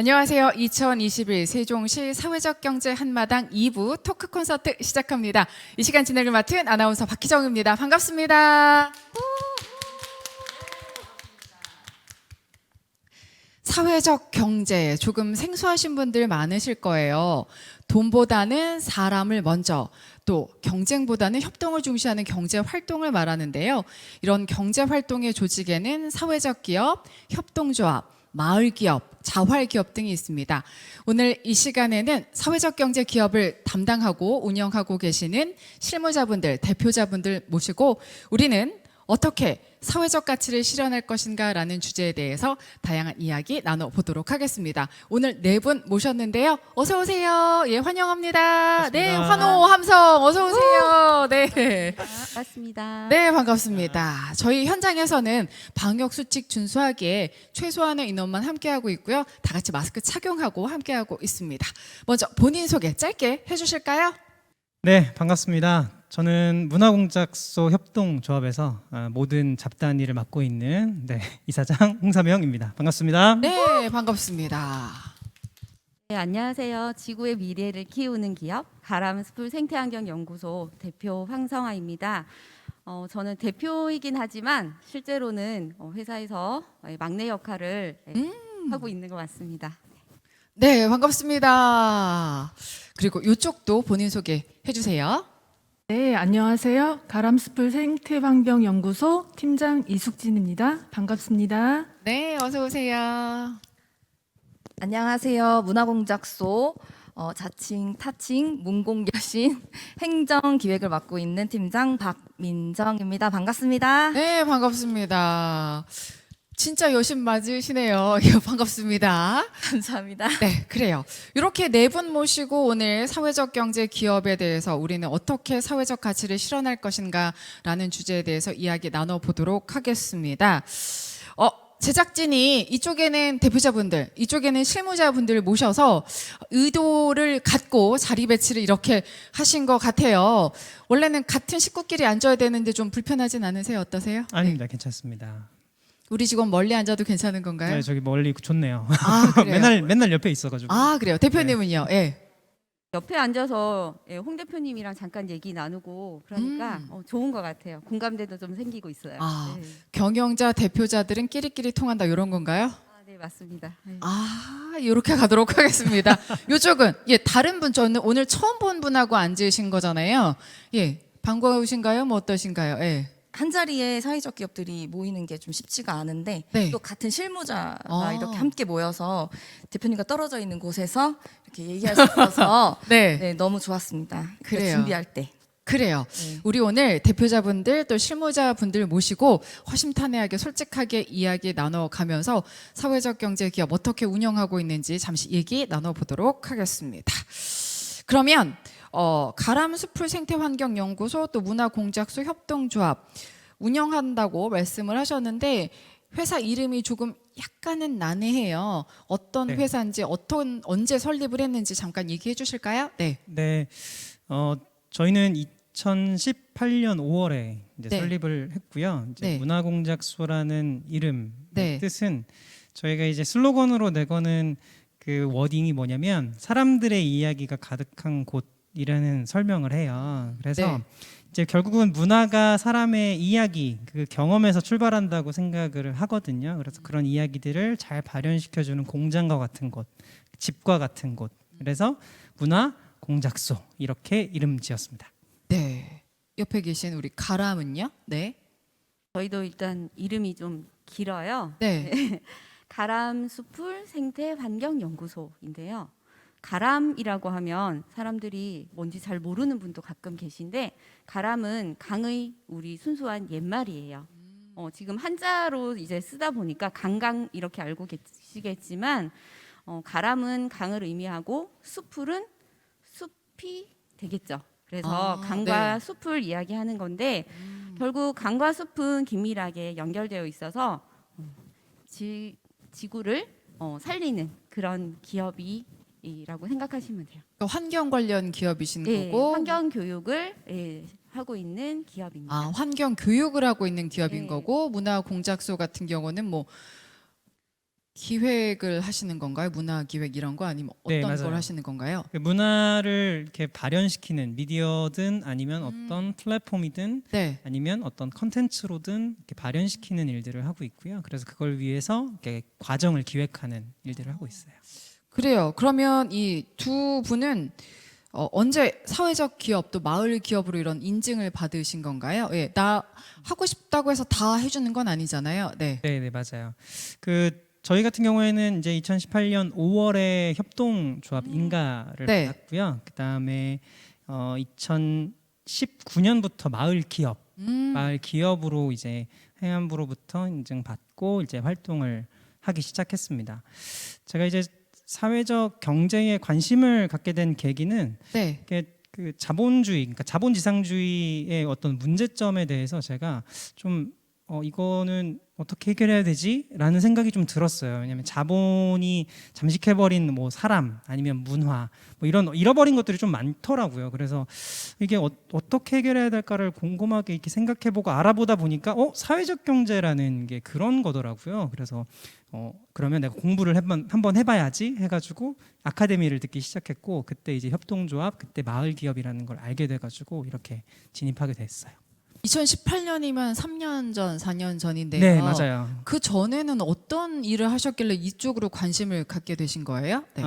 안녕하세요. 2021 세종시 사회적 경제 한마당 2부 토크 콘서트 시작합니다. 이 시간 진행을 맡은 아나운서 박희정입니다. 반갑습니다. 사회적 경제 조금 생소하신 분들 많으실 거예요. 돈보다는 사람을 먼저, 또 경쟁보다는 협동을 중시하는 경제 활동을 말하는데요. 이런 경제 활동의 조직에는 사회적 기업, 협동조합, 마을기업, 자활기업 등이 있습니다. 오늘 이 시간에는 사회적 경제 기업을 담당하고 운영하고 계시는 실무자분들, 대표자분들 모시고 우리는 어떻게 사회적 가치를 실현할 것인가라는 주제에 대해서 다양한 이야기 나눠보도록 하겠습니다. 오늘 네 분 모셨는데요. 어서 오세요. 예, 환영합니다. 반갑습니다. 네, 환호 함성 어서 오세요. 네. 반갑습니다. 네, 반갑습니다. 저희 현장에서는 방역 수칙 준수하기에 최소한의 인원만 함께하고 있고요. 다 같이 마스크 착용하고 함께하고 있습니다. 먼저 본인 소개 짧게 해주실까요? 네, 반갑습니다. 저는 문화공작소 협동조합에서 모든 잡다한 일을 맡고 있는 이사장 홍사명입니다. 반갑습니다. 네, 반갑습니다. 네, 안녕하세요. 지구의 미래를 키우는 기업 가람스풀 생태환경연구소 대표 황성아입니다. 저는 대표이긴 하지만 실제로는 회사에서 막내 역할을 하고 있는 것 같습니다. 네, 반갑습니다. 그리고 이쪽도 본인 소개 해주세요. 네, 안녕하세요. 가람스풀 생태환경연구소 팀장 이숙진입니다. 반갑습니다. 네, 어서 오세요. 안녕하세요. 문화공작소 자칭, 타칭, 문공여신 행정기획을 맡고 있는 팀장 박민정입니다. 반갑습니다. 네, 반갑습니다. 진짜 여신 맞으시네요. 예, 반갑습니다. 감사합니다. 네, 그래요. 이렇게 네 분 모시고 오늘 사회적 경제 기업에 대해서 우리는 어떻게 사회적 가치를 실현할 것인가라는 주제에 대해서 이야기 나눠보도록 하겠습니다. 제작진이 이쪽에는 대표자분들, 이쪽에는 실무자분들을 모셔서 의도를 갖고 자리 배치를 이렇게 하신 것 같아요. 원래는 같은 식구끼리 앉아야 되는데 좀 불편하진 않으세요? 어떠세요? 아닙니다. 괜찮습니다. 우리 직원 멀리 앉아도 괜찮은 건가요? 네, 저기 멀리 좋네요. 아, 그래요? 맨날 옆에 있어가지고. 아, 그래요. 대표님은요? 예. 옆에 앉아서 홍 대표님이랑 잠깐 얘기 나누고 그러니까 좋은 것 같아요. 공감대도 좀 생기고 있어요. 아. 네. 경영자 대표자들은 끼리끼리 통한다 이런 건가요? 네, 맞습니다. 네. 이렇게 가도록 하겠습니다. 이쪽은 다른 분 저는 오늘 처음 본 분하고 앉으신 거잖아요. 예, 반가우신가요? 뭐 어떠신가요? 예. 한 자리에 사회적 기업들이 모이는 게 좀 쉽지가 않은데 네. 또 같은 실무자가 아. 이렇게 함께 모여서 대표님과 떨어져 있는 곳에서 이렇게 얘기할 수 있어서 네. 네, 너무 좋았습니다. 그래요. 준비할 때. 그래요. 네. 우리 오늘 대표자분들 또 실무자분들 모시고 허심탄회하게 솔직하게 이야기 나눠가면서 사회적 경제 기업 어떻게 운영하고 있는지 잠시 얘기 나눠보도록 하겠습니다. 그러면 가람스풀 생태환경연구소 또 문화공작소 협동조합 운영한다고 말씀을 하셨는데 회사 이름이 조금 약간은 난해해요. 어떤 네. 회사인지 언제 설립을 했는지 잠깐 얘기해 주실까요? 네. 네, 저희는 2018년 5월에 이제 네. 설립을 했고요. 이제 네. 문화공작소라는 이름의 네. 뜻은 저희가 이제 슬로건으로 내거는 그 워딩이 뭐냐면 사람들의 이야기가 가득한 곳이라는 설명을 해요. 그래서 네. 이제 결국은 문화가 사람의 이야기, 그 경험에서 출발한다고 생각을 하거든요. 그래서 그런 이야기들을 잘 발현시켜주는 공장과 같은 곳, 집과 같은 곳. 그래서 문화 공작소 이렇게 이름 지었습니다. 네. 옆에 계신 우리 가람은요? 네. 저희도 일단 이름이 좀 길어요. 네. 가람수풀 생태환경연구소인데요. 가람이라고 하면 사람들이 뭔지 잘 모르는 분도 가끔 계신데 가람은 강의 우리 순수한 옛말이에요. 지금 한자로 이제 쓰다 보니까 강강 이렇게 알고 계시겠지만 가람은 강을 의미하고 수풀은 숲이 되겠죠. 그래서 강과 네. 숲을 이야기하는 건데 결국 강과 숲은 긴밀하게 연결되어 있어서 지구를 살리는 그런 기업이라고 생각하시면 돼요. 환경 관련 기업이신 예, 거고 환경 교육을 하고 있는 기업입니다. 환경 교육을 하고 있는 기업인 네. 거고 문화공작소 같은 경우는 뭐 기획을 하시는 건가요? 문화 기획 이런 거 아니면 네, 어떤 맞아요. 걸 하시는 건가요? 그 문화를 이렇게 발현시키는 미디어든 아니면 어떤 플랫폼이든 네. 아니면 어떤 컨텐츠로든 이렇게 발현시키는 일들을 하고 있고요. 그래서 그걸 위해서 이렇게 과정을 기획하는 일들을 하고 있어요. 그래요. 그러면 이 두 분은 언제 사회적 기업 또 마을 기업으로 이런 인증을 받으신 건가요? 예, 나 하고 싶다고 해서 다 해주는 건 아니잖아요. 네. 네, 네, 맞아요. 그 저희 같은 경우에는 이제 2018년 5월에 협동조합 인가를 네. 받았고요. 그다음에 2019년부터 마을 기업으로 이제 행안부로부터 인증받고 이제 활동을 하기 시작했습니다. 제가 이제 사회적 경제에 관심을 갖게 된 계기는 네. 그 자본주의, 그러니까 자본지상주의의 어떤 문제점에 대해서 제가 좀 이거는 어떻게 해결해야 되지?라는 생각이 좀 들었어요. 왜냐하면 자본이 잠식해버린 뭐 사람 아니면 문화 뭐 이런 잃어버린 것들이 좀 많더라고요. 그래서 이게 어떻게 해결해야 될까를 곰곰하게 이렇게 생각해보고 알아보다 보니까 사회적 경제라는 게 그런 거더라고요. 그래서 그러면 내가 공부를 한번 해봐야지 해가지고 아카데미를 듣기 시작했고 그때 이제 협동조합, 그때 마을 기업이라는 걸 알게 돼가지고 이렇게 진입하게 됐어요. 2018년이면 3년 전, 4년 전인데요. 네, 맞아요. 그 전에는 어떤 일을 하셨길래 이쪽으로 관심을 갖게 되신 거예요? 네.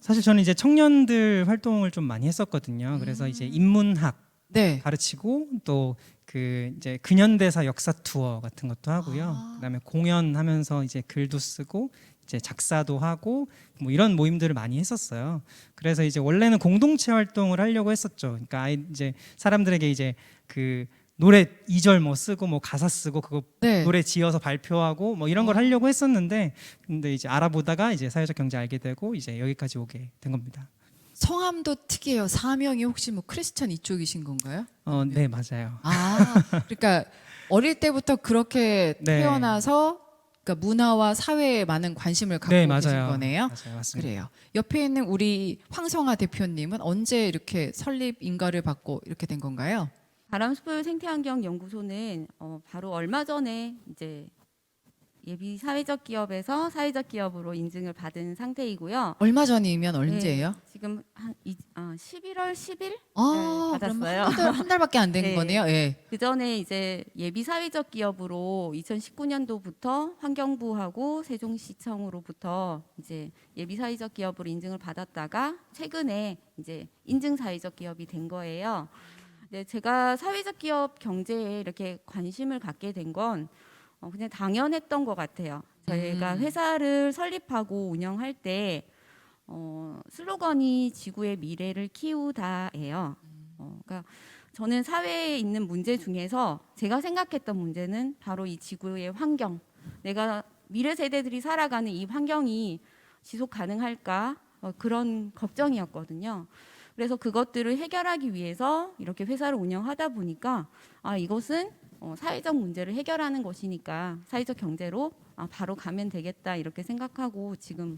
사실 저는 이제 청년들 활동을 좀 많이 했었거든요. 그래서 이제 인문학 네. 가르치고 또 그 이제 근현대사 역사 투어 같은 것도 하고요. 그다음에 공연하면서 이제 글도 쓰고 이제 작사도 하고 뭐 이런 모임들을 많이 했었어요. 그래서 이제 원래는 공동체 활동을 하려고 했었죠. 그러니까 이제 사람들에게 이제 그 노래 2절 뭐 쓰고 뭐 가사 쓰고 그거 네. 노래 지어서 발표하고 뭐 이런 걸 하려고 했었는데 근데 이제 알아보다가 이제 사회적 경제 알게 되고 이제 여기까지 오게 된 겁니다. 성함도 특이해요. 사명이 혹시 뭐 크리스천 이쪽이신 건가요? 네, 맞아요. 그러니까 어릴 때부터 그렇게 네. 태어나서 그러니까 문화와 사회에 많은 관심을 갖고 네, 계신 맞아요. 거네요. 맞아요. 맞습니다. 그래요. 옆에 있는 우리 황성아 대표님은 언제 이렇게 설립 인가를 받고 이렇게 된 건가요? 바람숲을 생태환경연구소는 바로 얼마 전에 이제 예비 사회적 기업에서 사회적 기업으로 인증을 받은 상태이고요. 얼마 전이면 언제예요? 네, 지금 한 11월 10일 그럼 받았어요. 한 달밖에 안 된 네. 거네요. 예. 그 전에 이제 예비 사회적 기업으로 2019년도부터 환경부하고 세종시청으로부터 이제 예비 사회적 기업으로 인증을 받았다가 최근에 이제 인증 사회적 기업이 된 거예요. 네, 제가 사회적 기업 경제에 이렇게 관심을 갖게 된 건 그냥 당연했던 것 같아요. 저희가 회사를 설립하고 운영할 때 슬로건이 지구의 미래를 키우다예요. 그러니까 저는 사회에 있는 문제 중에서 제가 생각했던 문제는 바로 이 지구의 환경, 내가 미래 세대들이 살아가는 이 환경이 지속 가능할까 그런 걱정이었거든요. 그래서 그것들을 해결하기 위해서 이렇게 회사를 운영하다 보니까 이것은 사회적 문제를 해결하는 것이니까 사회적 경제로 바로 가면 되겠다 이렇게 생각하고 지금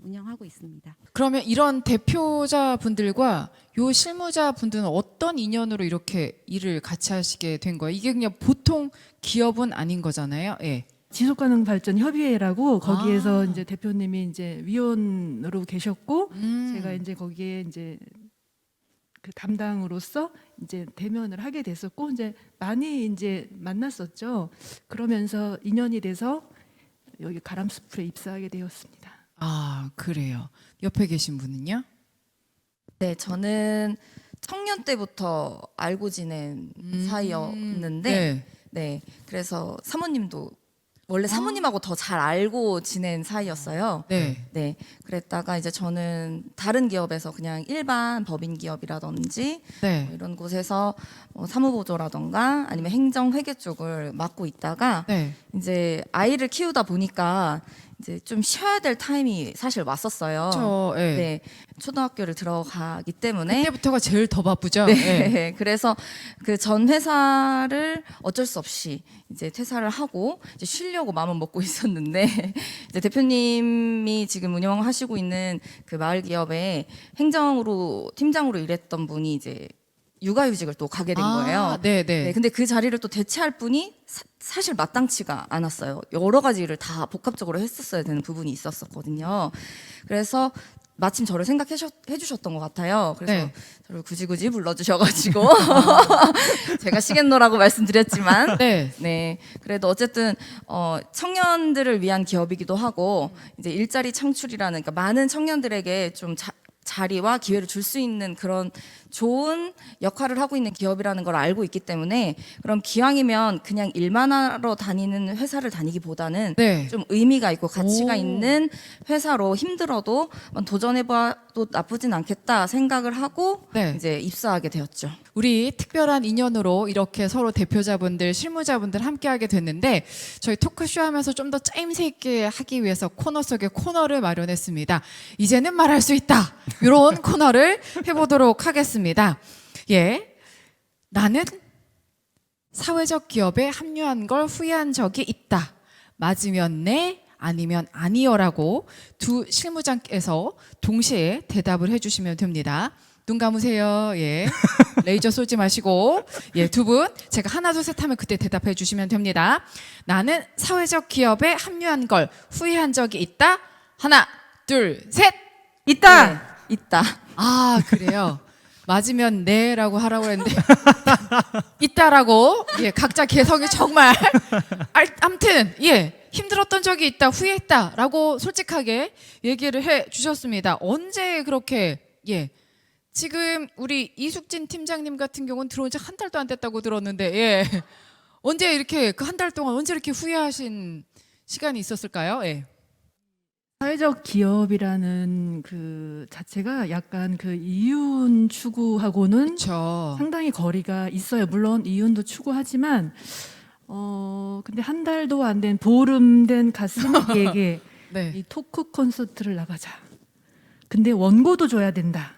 운영하고 있습니다. 그러면 이런 대표자 분들과 요 실무자 분들은 어떤 인연으로 이렇게 일을 같이 하시게 된 거예요? 이게 그냥 보통 기업은 아닌 거잖아요. 예. 지속가능 발전 협의회라고 거기에서 이제 대표님이 이제 위원으로 계셨고 제가 이제 거기에 이제 그 담당으로서 이제 대면을 하게 됐었고 이제 많이 이제 만났었죠. 그러면서 인연이 돼서 여기 가람숲에 입사하게 되었습니다. 그래요. 옆에 계신 분은요? 네, 저는 청년 때부터 알고 지낸 사이였는데 네. 네, 그래서 사모님도 원래 사모님하고 더 잘 알고 지낸 사이였어요. 네. 네, 그랬다가 이제 저는 다른 기업에서 그냥 일반 법인 기업이라든지 네. 뭐 이런 곳에서 사무보조라던가 아니면 행정회계 쪽을 맡고 있다가 네. 이제 아이를 키우다 보니까 이제 좀 쉬어야 될 타임이 사실 왔었어요. 저 예. 네, 초등학교를 들어가기 때문에 그때부터가 제일 더 바쁘죠. 네, 예. 그래서 그 전 회사를 어쩔 수 없이 이제 퇴사를 하고 이제 쉬려고 마음은 먹고 있었는데 이제 대표님이 지금 운영하시고 있는 그 마을 기업에 행정으로 팀장으로 일했던 분이 이제 육아휴직을 또 가게 된 거예요. 네, 네, 네. 근데 그 자리를 또 대체할 분이 사실 마땅치가 않았어요. 여러 가지를 다 복합적으로 했었어야 되는 부분이 있었거든요. 그래서 마침 저를 생각해 주셨던 것 같아요. 그래서 네. 저를 굳이 불러주셔가지고 제가 시겠노라고 말씀드렸지만 네. 네, 그래도 어쨌든 청년들을 위한 기업이기도 하고 이제 일자리 창출이라는, 그러니까 많은 청년들에게 좀 자리와 기회를 줄 수 있는 그런 좋은 역할을 하고 있는 기업이라는 걸 알고 있기 때문에, 그럼 기왕이면 그냥 일만 하러 다니는 회사를 다니기보다는 네. 좀 의미가 있고 가치가 오. 있는 회사로 힘들어도 한번 도전해봐도 나쁘진 않겠다 생각을 하고 네. 이제 입사하게 되었죠. 우리 특별한 인연으로 이렇게 서로 대표자분들, 실무자분들 함께하게 됐는데, 저희 토크쇼 하면서 좀 더 짜임새 있게 하기 위해서 코너 속에 코너를 마련했습니다. 이제는 말할 수 있다. 이런 코너를 해보도록 하겠습니다. 예, 나는 사회적 기업에 합류한 걸 후회한 적이 있다. 맞으면 네, 아니면 아니요라고 두 실무장께서 동시에 대답을 해주시면 됩니다. 눈 감으세요. 예. 레이저 쏘지 마시고. 예, 두 분 제가 하나 둘 셋 하면 그때 대답해 주시면 됩니다. 나는 사회적 기업에 합류한 걸 후회한 적이 있다. 하나, 둘, 셋. 있다. 네, 있다. 아, 그래요. 맞으면 네라고 하라고 했는데 있다라고. 예, 각자 개성이 정말 아무튼 예, 힘들었던 적이 있다, 후회했다라고 솔직하게 얘기를 해 주셨습니다. 언제 그렇게 예. 지금 우리 이숙진 팀장님 같은 경우는 들어온 지 한 달도 안 됐다고 들었는데 예. 언제 이렇게 그 한 달 동안 언제 이렇게 후회하신 시간이 있었을까요? 예. 사회적 기업이라는 그 자체가 약간 그 이윤 추구하고는 그렇죠. 상당히 거리가 있어요. 물론 이윤도 추구하지만 근데 한 달도 안 된 보름된 가슴이에게 네. 이 토크 콘서트를 나가자. 근데 원고도 줘야 된다.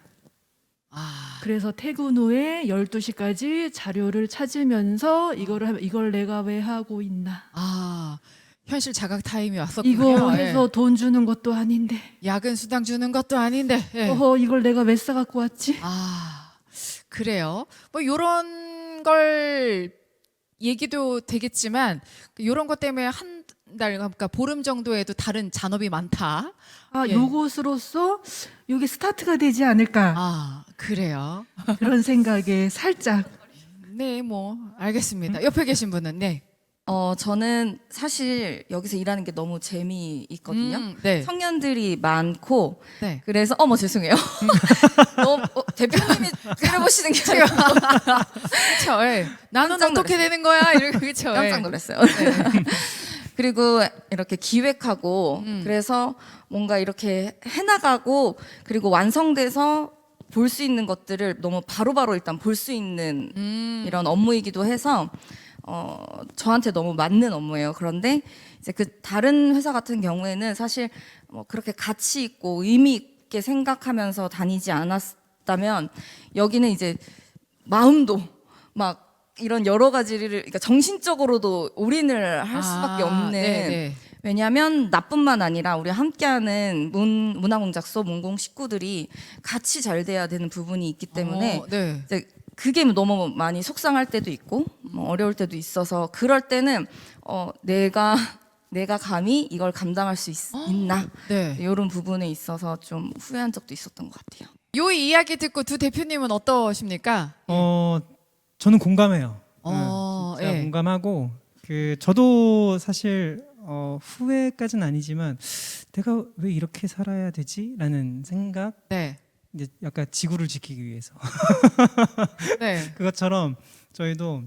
아, 그래서 퇴근 후에 12시까지 자료를 찾으면서 이걸 내가 왜 하고 있나. 아. 현실 자각 타임이 왔었군요. 이거 예. 해서 돈 주는 것도 아닌데. 야근 수당 주는 것도 아닌데. 예. 이걸 내가 왜 싸갖고 왔지? 아, 그래요. 뭐 요런 걸 얘기도 되겠지만 요런 것 때문에 한 달, 그러니까 보름 정도에도 다른 잔업이 많다. 예. 요것으로서 요게 스타트가 되지 않을까. 아, 그래요. 그런 생각에 살짝. 네, 뭐 알겠습니다. 옆에 계신 분은 네. 저는 사실 여기서 일하는 게 너무 재미있거든요. 네. 청년들이 많고 네. 그래서 어머 죄송해요. 너무 대표님이 째려보시는 게 아니라 그렇죠. 예. 나는 깜짝 어떻게 놀랐어요. 되는 거야? 이렇게 그렇죠. 깜짝 놀랐어요. 그리고 이렇게 기획하고 그래서 뭔가 이렇게 해나가고 그리고 완성돼서 볼 수 있는 것들을 너무 바로바로 일단 볼 수 있는 이런 업무이기도 해서 저한테 너무 맞는 업무예요. 그런데 이제 그 다른 회사 같은 경우에는 사실 뭐 그렇게 가치 있고 의미 있게 생각하면서 다니지 않았다면 여기는 이제 마음도 막 이런 여러 가지를 그러니까 정신적으로도 올인을 할 수밖에 없는. 네. 왜냐하면 나뿐만 아니라 우리 함께하는 문화공작소 문공 식구들이 같이 잘 돼야 되는 부분이 있기 때문에 네. 이제 그게 너무 많이 속상할 때도 있고 어려울 때도 있어서 그럴 때는 내가 감히 이걸 감당할 수 있나 네. 이런 부분에 있어서 좀 후회한 적도 있었던 것 같아요. 요 이야기 듣고 두 대표님은 어떠십니까? 저는 공감해요. 진짜 예. 공감하고 저도 사실 후회까지는 아니지만 내가 왜 이렇게 살아야 되지라는 생각. 네. 이제 약간 지구를 지키기 위해서 네. 그것처럼 저희도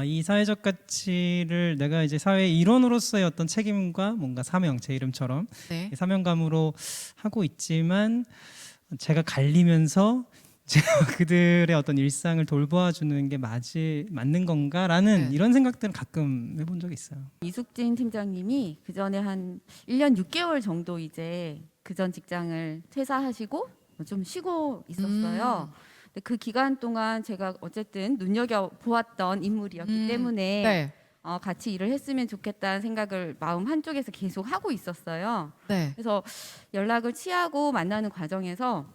이 사회적 가치를 내가 이제 사회의 일원으로서의 어떤 책임과 뭔가 사명, 제 이름처럼 네. 사명감으로 하고 있지만 제가 갈리면서 제가 그들의 어떤 일상을 돌보아주는 게 맞는 건가라는 네. 이런 생각들을 가끔 해본 적이 있어요. 이숙진 팀장님이 그 전에 한 1년 6개월 정도 이제 그 전 직장을 퇴사하시고 좀 쉬고 있었어요. 근데 그 기간 동안 제가 어쨌든 눈여겨 보았던 인물이었기 때문에 네. 같이 일을 했으면 좋겠다는 생각을 마음 한쪽에서 계속 하고 있었어요. 네. 그래서 연락을 취하고 만나는 과정에서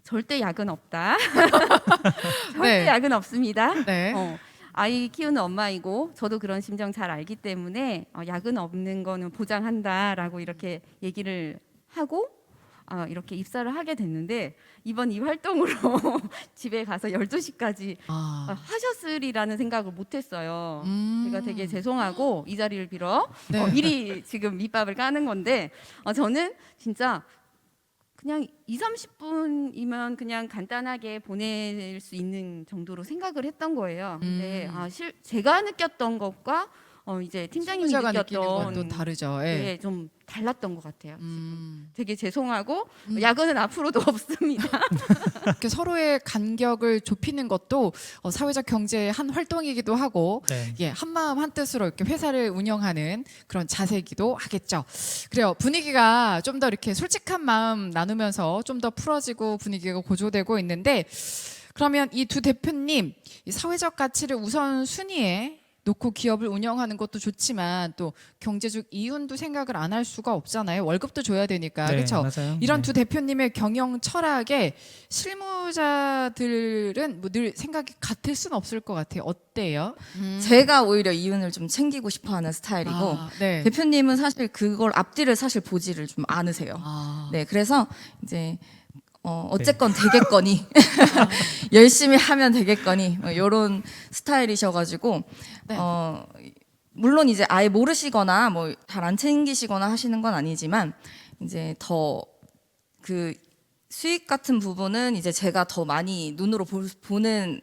절대 야근 없다. 절대 네. 야근 없습니다. 네. 아이 키우는 엄마이고 저도 그런 심정 잘 알기 때문에 야근 없는 거는 보장한다라고 이렇게 얘기를 하고 이렇게 입사를 하게 됐는데 이번 이 활동으로 집에 가서 12시까지 하셨으리라는 생각을 못했어요. 제가 되게 죄송하고 이 자리를 빌어 네. 미리 지금 밑밥을 까는 건데 저는 진짜 그냥 2, 30분이면 그냥 간단하게 보낼 수 있는 정도로 생각을 했던 거예요. 근데 제가 느꼈던 것과 이제 팀장님이 실무자가 느끼는 느꼈던 건 또 다르죠. 예. 게 좀 달랐던 것 같아요. 지금. 되게 죄송하고 야근은 앞으로도 없습니다. 이렇게 서로의 간격을 좁히는 것도 사회적 경제의 한 활동이기도 하고 네. 예, 한 마음 한 뜻으로 이렇게 회사를 운영하는 그런 자세이기도 하겠죠. 그래요. 분위기가 좀 더 이렇게 솔직한 마음 나누면서 좀 더 풀어지고 분위기가 고조되고 있는데 그러면 이 두 대표님 이 사회적 가치를 우선 순위에 놓고 기업을 운영하는 것도 좋지만 또 경제적 이윤도 생각을 안 할 수가 없잖아요. 월급도 줘야 되니까. 네, 그렇죠? 맞아요. 이런 네. 두 대표님의 경영 철학에 실무자들은 뭐 늘 생각이 같을 수는 없을 것 같아요. 어때요? 제가 오히려 이윤을 좀 챙기고 싶어하는 스타일이고 네. 대표님은 사실 그걸 앞뒤를 사실 보지를 좀 않으세요. 네, 그래서 이제 어쨌건 되겠거니 열심히 하면 되겠거니 이런 스타일이셔가지고 네. 물론 이제 아예 모르시거나 뭐 잘 안 챙기시거나 하시는 건 아니지만 이제 더 그 수익 같은 부분은 이제 제가 더 많이 눈으로 보는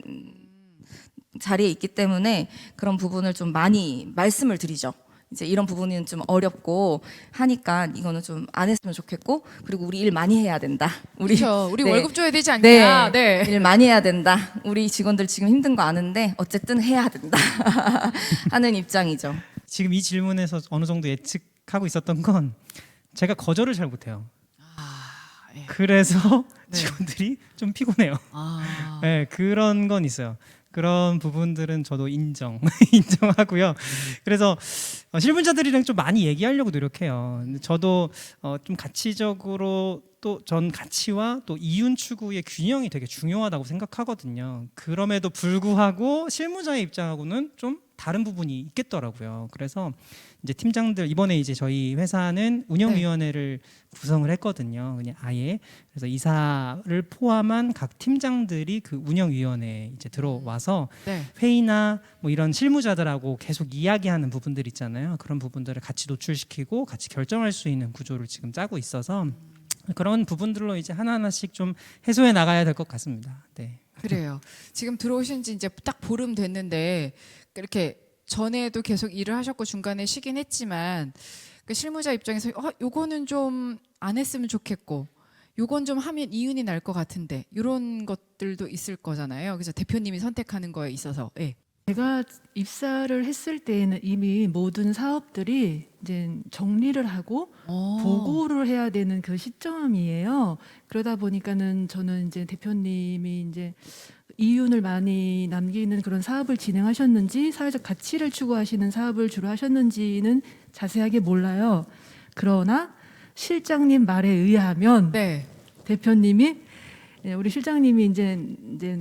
자리에 있기 때문에 그런 부분을 좀 많이 말씀을 드리죠. 이제 이런 부분은 좀 어렵고 하니까 이거는 좀 안 했으면 좋겠고 그리고 우리 일 많이 해야 된다. 그렇죠. 우리 네. 월급 줘야 되지 않냐? 네. 일 많이 해야 된다. 우리 직원들 지금 힘든 거 아는데 어쨌든 해야 된다 하는 입장이죠. 지금 이 질문에서 어느 정도 예측하고 있었던 건 제가 거절을 잘 못해요. 예. 그래서 네. 직원들이 좀 피곤해요. 네, 그런 건 있어요. 그런 부분들은 저도 인정하고요. 그래서 실무자들이랑 좀 많이 얘기하려고 노력해요. 근데 저도 좀 가치적으로 또 전 가치와 또 이윤 추구의 균형이 되게 중요하다고 생각하거든요. 그럼에도 불구하고 실무자의 입장하고는 좀 다른 부분이 있겠더라고요. 그래서 이제 팀장들 이번에 이제 저희 회사는 운영위원회를 구성을 했거든요. 그냥 아예 그래서 이사를 포함한 각 팀장들이 그 운영위원회에 이제 들어와서 네. 회의나 뭐 이런 실무자들하고 계속 이야기하는 부분들 있잖아요. 그런 부분들을 같이 노출시키고 같이 결정할 수 있는 구조를 지금 짜고 있어서 그런 부분들로 이제 하나하나씩 좀 해소해 나가야 될 것 같습니다. 네. 그래요. 지금 들어오신 지 이제 딱 보름 됐는데 이렇게 전에도 계속 일을 하셨고 중간에 쉬긴 했지만 그 실무자 입장에서 요거는 좀 안 했으면 좋겠고 요건 좀 하면 이윤이 날 것 같은데 이런 것들도 있을 거잖아요. 그래서 대표님이 선택하는 거에 있어서 제가 입사를 했을 때에는 이미 모든 사업들이 이제 정리를 하고 보고를 해야 되는 그 시점이에요. 그러다 보니까는 저는 이제 대표님이 이제 이윤을 많이 남기는 그런 사업을 진행하셨는지 사회적 가치를 추구하시는 사업을 주로 하셨는지는 자세하게 몰라요. 그러나 실장님 말에 의하면 네. 대표님이 우리 실장님이 이제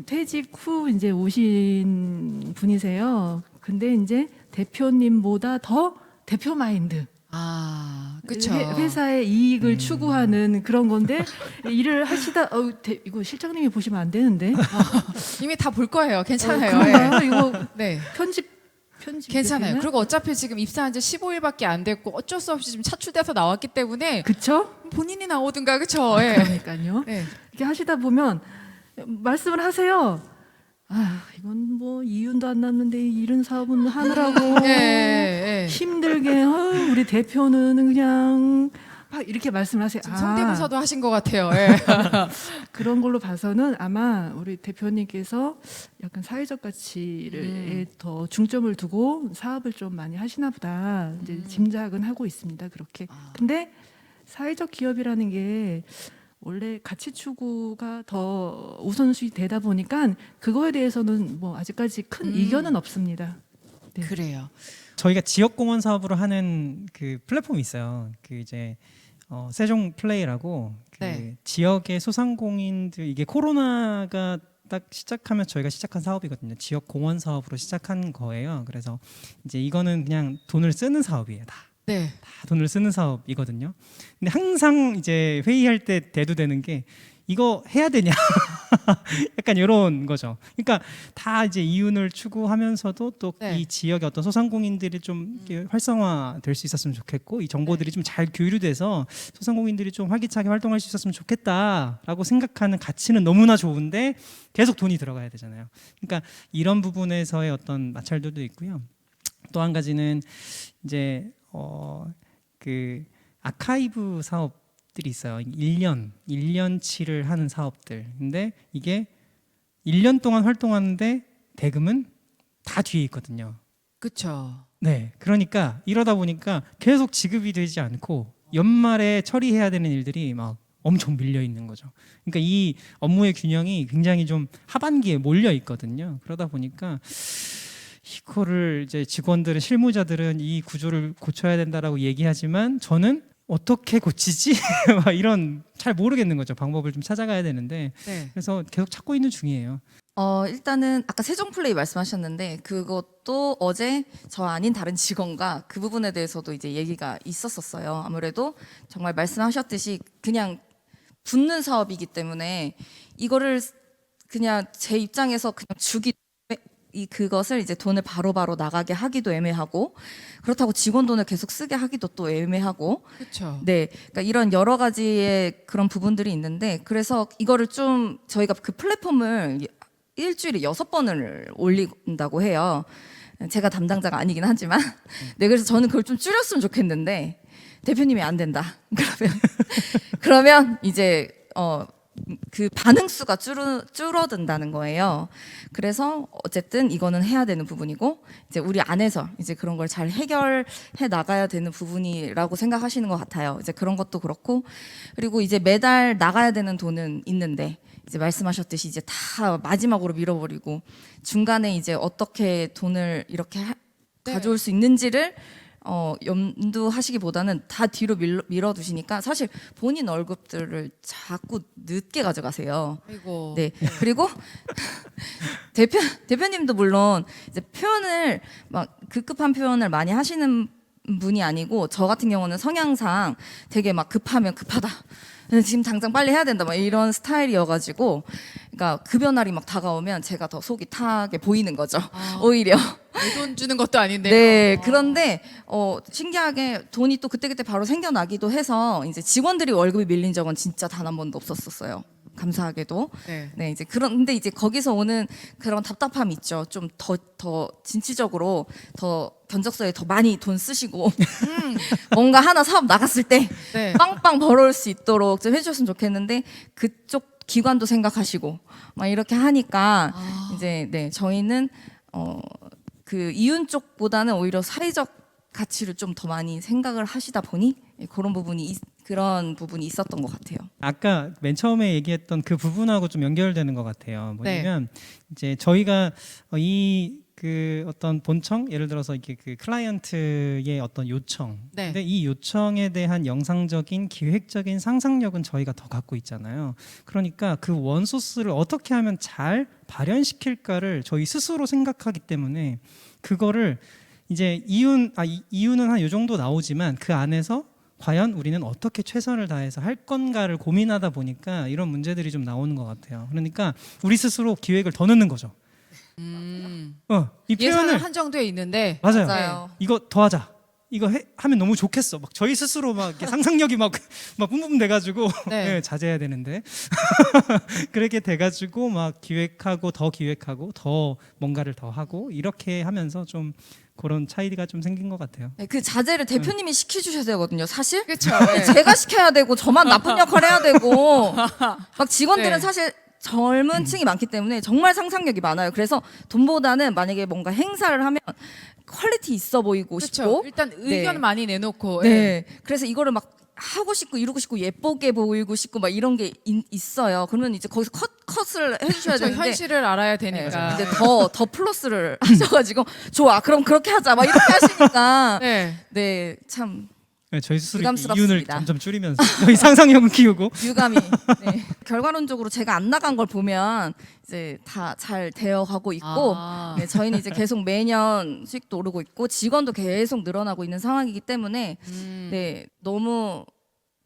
퇴직 후 이제 오신 분이세요. 근데 이제 대표님보다 더 대표 마인드. 그렇죠. 회사의 이익을 추구하는 그런 건데 일을 하시다 이거 실장님이 보시면 안 되는데. 이미 다 볼 거예요. 괜찮아요. 그런가요? 이거 네. 편집 괜찮아요. 되나? 그리고 어차피 지금 입사한 지 15일밖에 안 됐고 어쩔 수 없이 지금 차출돼서 나왔기 때문에 그쵸? 본인이 나오든가 그렇죠. 예. 그러니까요. 네. 이렇게 하시다 보면 말씀을 하세요. 이건 뭐 이윤도 안 났는데 이런 사업은 하느라고 예. 힘들게 우리 대표는 그냥 막 이렇게 말씀을 하세요. 지금 성대모사도 하신 것 같아요. 예. 그런 걸로 봐서는 아마 우리 대표님께서 약간 사회적 가치를 더 중점을 두고 사업을 좀 많이 하시나 보다 이제 짐작은 하고 있습니다. 그렇게. 근데 사회적 기업이라는 게 원래 가치 추구가 더 우선순위 되다 보니까 그거에 대해서는 뭐 아직까지 큰 이견은 없습니다. 네. 그래요. 저희가 지역공원 사업으로 하는 그 플랫폼이 있어요. 그 이제 세종 플레이라고 네. 지역의 소상공인들 이게 코로나가 딱 시작하면 저희가 시작한 사업이거든요. 지역 공원 사업으로 시작한 거예요. 그래서 이제 이거는 그냥 돈을 쓰는 사업이에요. 다 네. 돈을 쓰는 사업이거든요. 근데 항상 이제 회의할 때 대두되는 게 이거 해야 되냐? 약간 이런 거죠. 그러니까 다 이제 이윤을 추구하면서도 또 이 네. 지역의 어떤 소상공인들이 좀 이렇게 활성화될 수 있었으면 좋겠고 이 정보들이 좀 잘 교류돼서 소상공인들이 좀 활기차게 활동할 수 있었으면 좋겠다라고 생각하는 가치는 너무나 좋은데 계속 돈이 들어가야 되잖아요. 그러니까 이런 부분에서의 어떤 마찰들도 있고요. 또 한 가지는 이제 그 아카이브 사업들이 있어요. 1년치를 하는 사업들. 근데 이게 1년 동안 활동하는데 대금은 다 뒤에 있거든요. 그렇죠. 네. 그러니까 이러다 보니까 계속 지급이 되지 않고 연말에 처리해야 되는 일들이 막 엄청 밀려 있는 거죠. 그러니까 이 업무의 균형이 굉장히 좀 하반기에 몰려 있거든요. 그러다 보니까 이거를 이제 직원들은 실무자들은 이 구조를 고쳐야 된다라고 얘기하지만 저는 어떻게 고치지? 막 이런 잘 모르겠는 거죠. 방법을 좀 찾아가야 되는데 네. 그래서 계속 찾고 있는 중이에요. 일단은 아까 세종 플레이 말씀하셨는데 그것도 어제 저 아닌 다른 직원과 그 부분에 대해서도 이제 얘기가 있었었어요. 아무래도 정말 말씀하셨듯이 그냥 붙는 사업이기 때문에 이거를 그냥 제 입장에서 그냥 그것을 이제 돈을 바로바로 나가게 하기도 애매하고 그렇다고 직원 돈을 계속 쓰게 하기도 또 애매하고 그렇죠. 네, 그러니까 이런 여러 가지의 그런 부분들이 있는데 그래서 이거를 좀 저희가 그 플랫폼을 일주일에 6번을 올린다고 해요. 제가 담당자가 아니긴 하지만 네, 그래서 저는 그걸 좀 줄였으면 좋겠는데 대표님이 안 된다. 그러면 이제 그 반응 수가 줄어든다는 거예요. 그래서 어쨌든 이거는 해야 되는 부분이고 이제 우리 안에서 이제 그런 걸 잘 해결해 나가야 되는 부분이라고 생각하시는 것 같아요. 이제 그런 것도 그렇고 그리고 이제 매달 나가야 되는 돈은 있는데 이제 말씀하셨듯이 이제 다 마지막으로 밀어버리고 중간에 이제 어떻게 돈을 이렇게 네. 가져올 수 있는지를 염두하시기보다는 다 뒤로 밀어두시니까 사실 본인 월급들을 자꾸 늦게 가져가세요. 그리고 네. 그리고 대표님도 물론 이제 표현을 막 급급한 표현을 많이 하시는 분이 아니고 저 같은 경우는 성향상 되게 막 급하면 급하다. 지금 당장 빨리 해야 된다. 막 이런 스타일이어가지고, 그러니까 급여 날이 막 다가오면 제가 더 속이 타게 보이는 거죠. 오히려. 내 돈 주는 것도 아닌데. 네. 그런데 신기하게 돈이 또 그때그때 바로 생겨나기도 해서 이제 직원들이 월급이 밀린 적은 진짜 단 한 번도 없었어요. 감사하게도. 네. 네, 이제 근데 이제 거기서 오는 그런 답답함이 있죠. 좀 더 진취적으로 더 견적서에 더 많이 돈 쓰시고 뭔가 하나 사업 나갔을 때 네. 빵빵 벌어올 수 있도록 좀 해주셨으면 좋겠는데 그쪽 기관도 생각하시고 막 이렇게 하니까 이제 네 저희는 그 이윤 쪽보다는 오히려 사회적 가치를 좀 더 많이 생각을 하시다 보니 그런 부분이 있었던 것 같아요. 아까 맨 처음에 얘기했던 그 부분하고 좀 연결되는 것 같아요. 뭐냐면 이제 저희가 그 어떤 본청 예를 들어서 이게 그 클라이언트의 어떤 요청. 네. 근데 이 요청에 대한 영상적인 기획적인 상상력은 저희가 더 갖고 있잖아요. 그러니까 그 원소스를 어떻게 하면 잘 발현시킬까를 저희 스스로 생각하기 때문에 그거를 이제 이유는 한 요 정도 나오지만 그 안에서 과연 우리는 어떻게 최선을 다해서 할 건가를 고민하다 보니까 이런 문제들이 좀 나오는 것 같아요. 그러니까 우리 스스로 기획을 더 넣는 거죠. 이 예산은 표현을 한정돼 있는데. 맞아요. 맞아요. 이거 더 하자. 이거 하면 너무 좋겠어. 막 저희 스스로 막 이렇게 상상력이 막 뿜뿜 돼가지고 네. 네, 자제해야 되는데 그렇게 돼가지고 막 기획하고 더 뭔가를 더 하고 이렇게 하면서 좀 그런 차이가 좀 생긴 것 같아요. 네, 그 자제를 대표님이 시켜주셔야 되거든요. 사실 그렇죠. 제가 시켜야 되고 저만 나쁜 역할 해야 되고 막 직원들은 네. 사실 젊은 층이 많기 때문에 정말 상상력이 많아요. 그래서 돈보다는 만약에 뭔가 행사를 하면 퀄리티 있어 보이고 그렇죠. 싶고 일단 의견 네. 많이 내놓고. 네. 그래서 이거를 막 하고 싶고 이루고 싶고 예쁘게 보이고 싶고 막 이런 게 있어요. 그러면 이제 거기서 컷을 해주셔야 그렇죠. 되는데 현실을 알아야 네, 되니까. 이제 더 플러스를 하셔가지고 좋아 그럼 그렇게 하자 막 이렇게 하시니까 네. 네 참 네, 저희 스스로 유감스럽습니다. 이윤을 점점 줄이면서 저희 상상력은 키우고 유감이. 네. 결과론적으로 제가 안 나간 걸 보면 이제 다 잘 되어 가고 있고 아. 네, 저희는 이제 계속 매년 수익도 오르고 있고 직원도 계속 늘어나고 있는 상황이기 때문에 네, 너무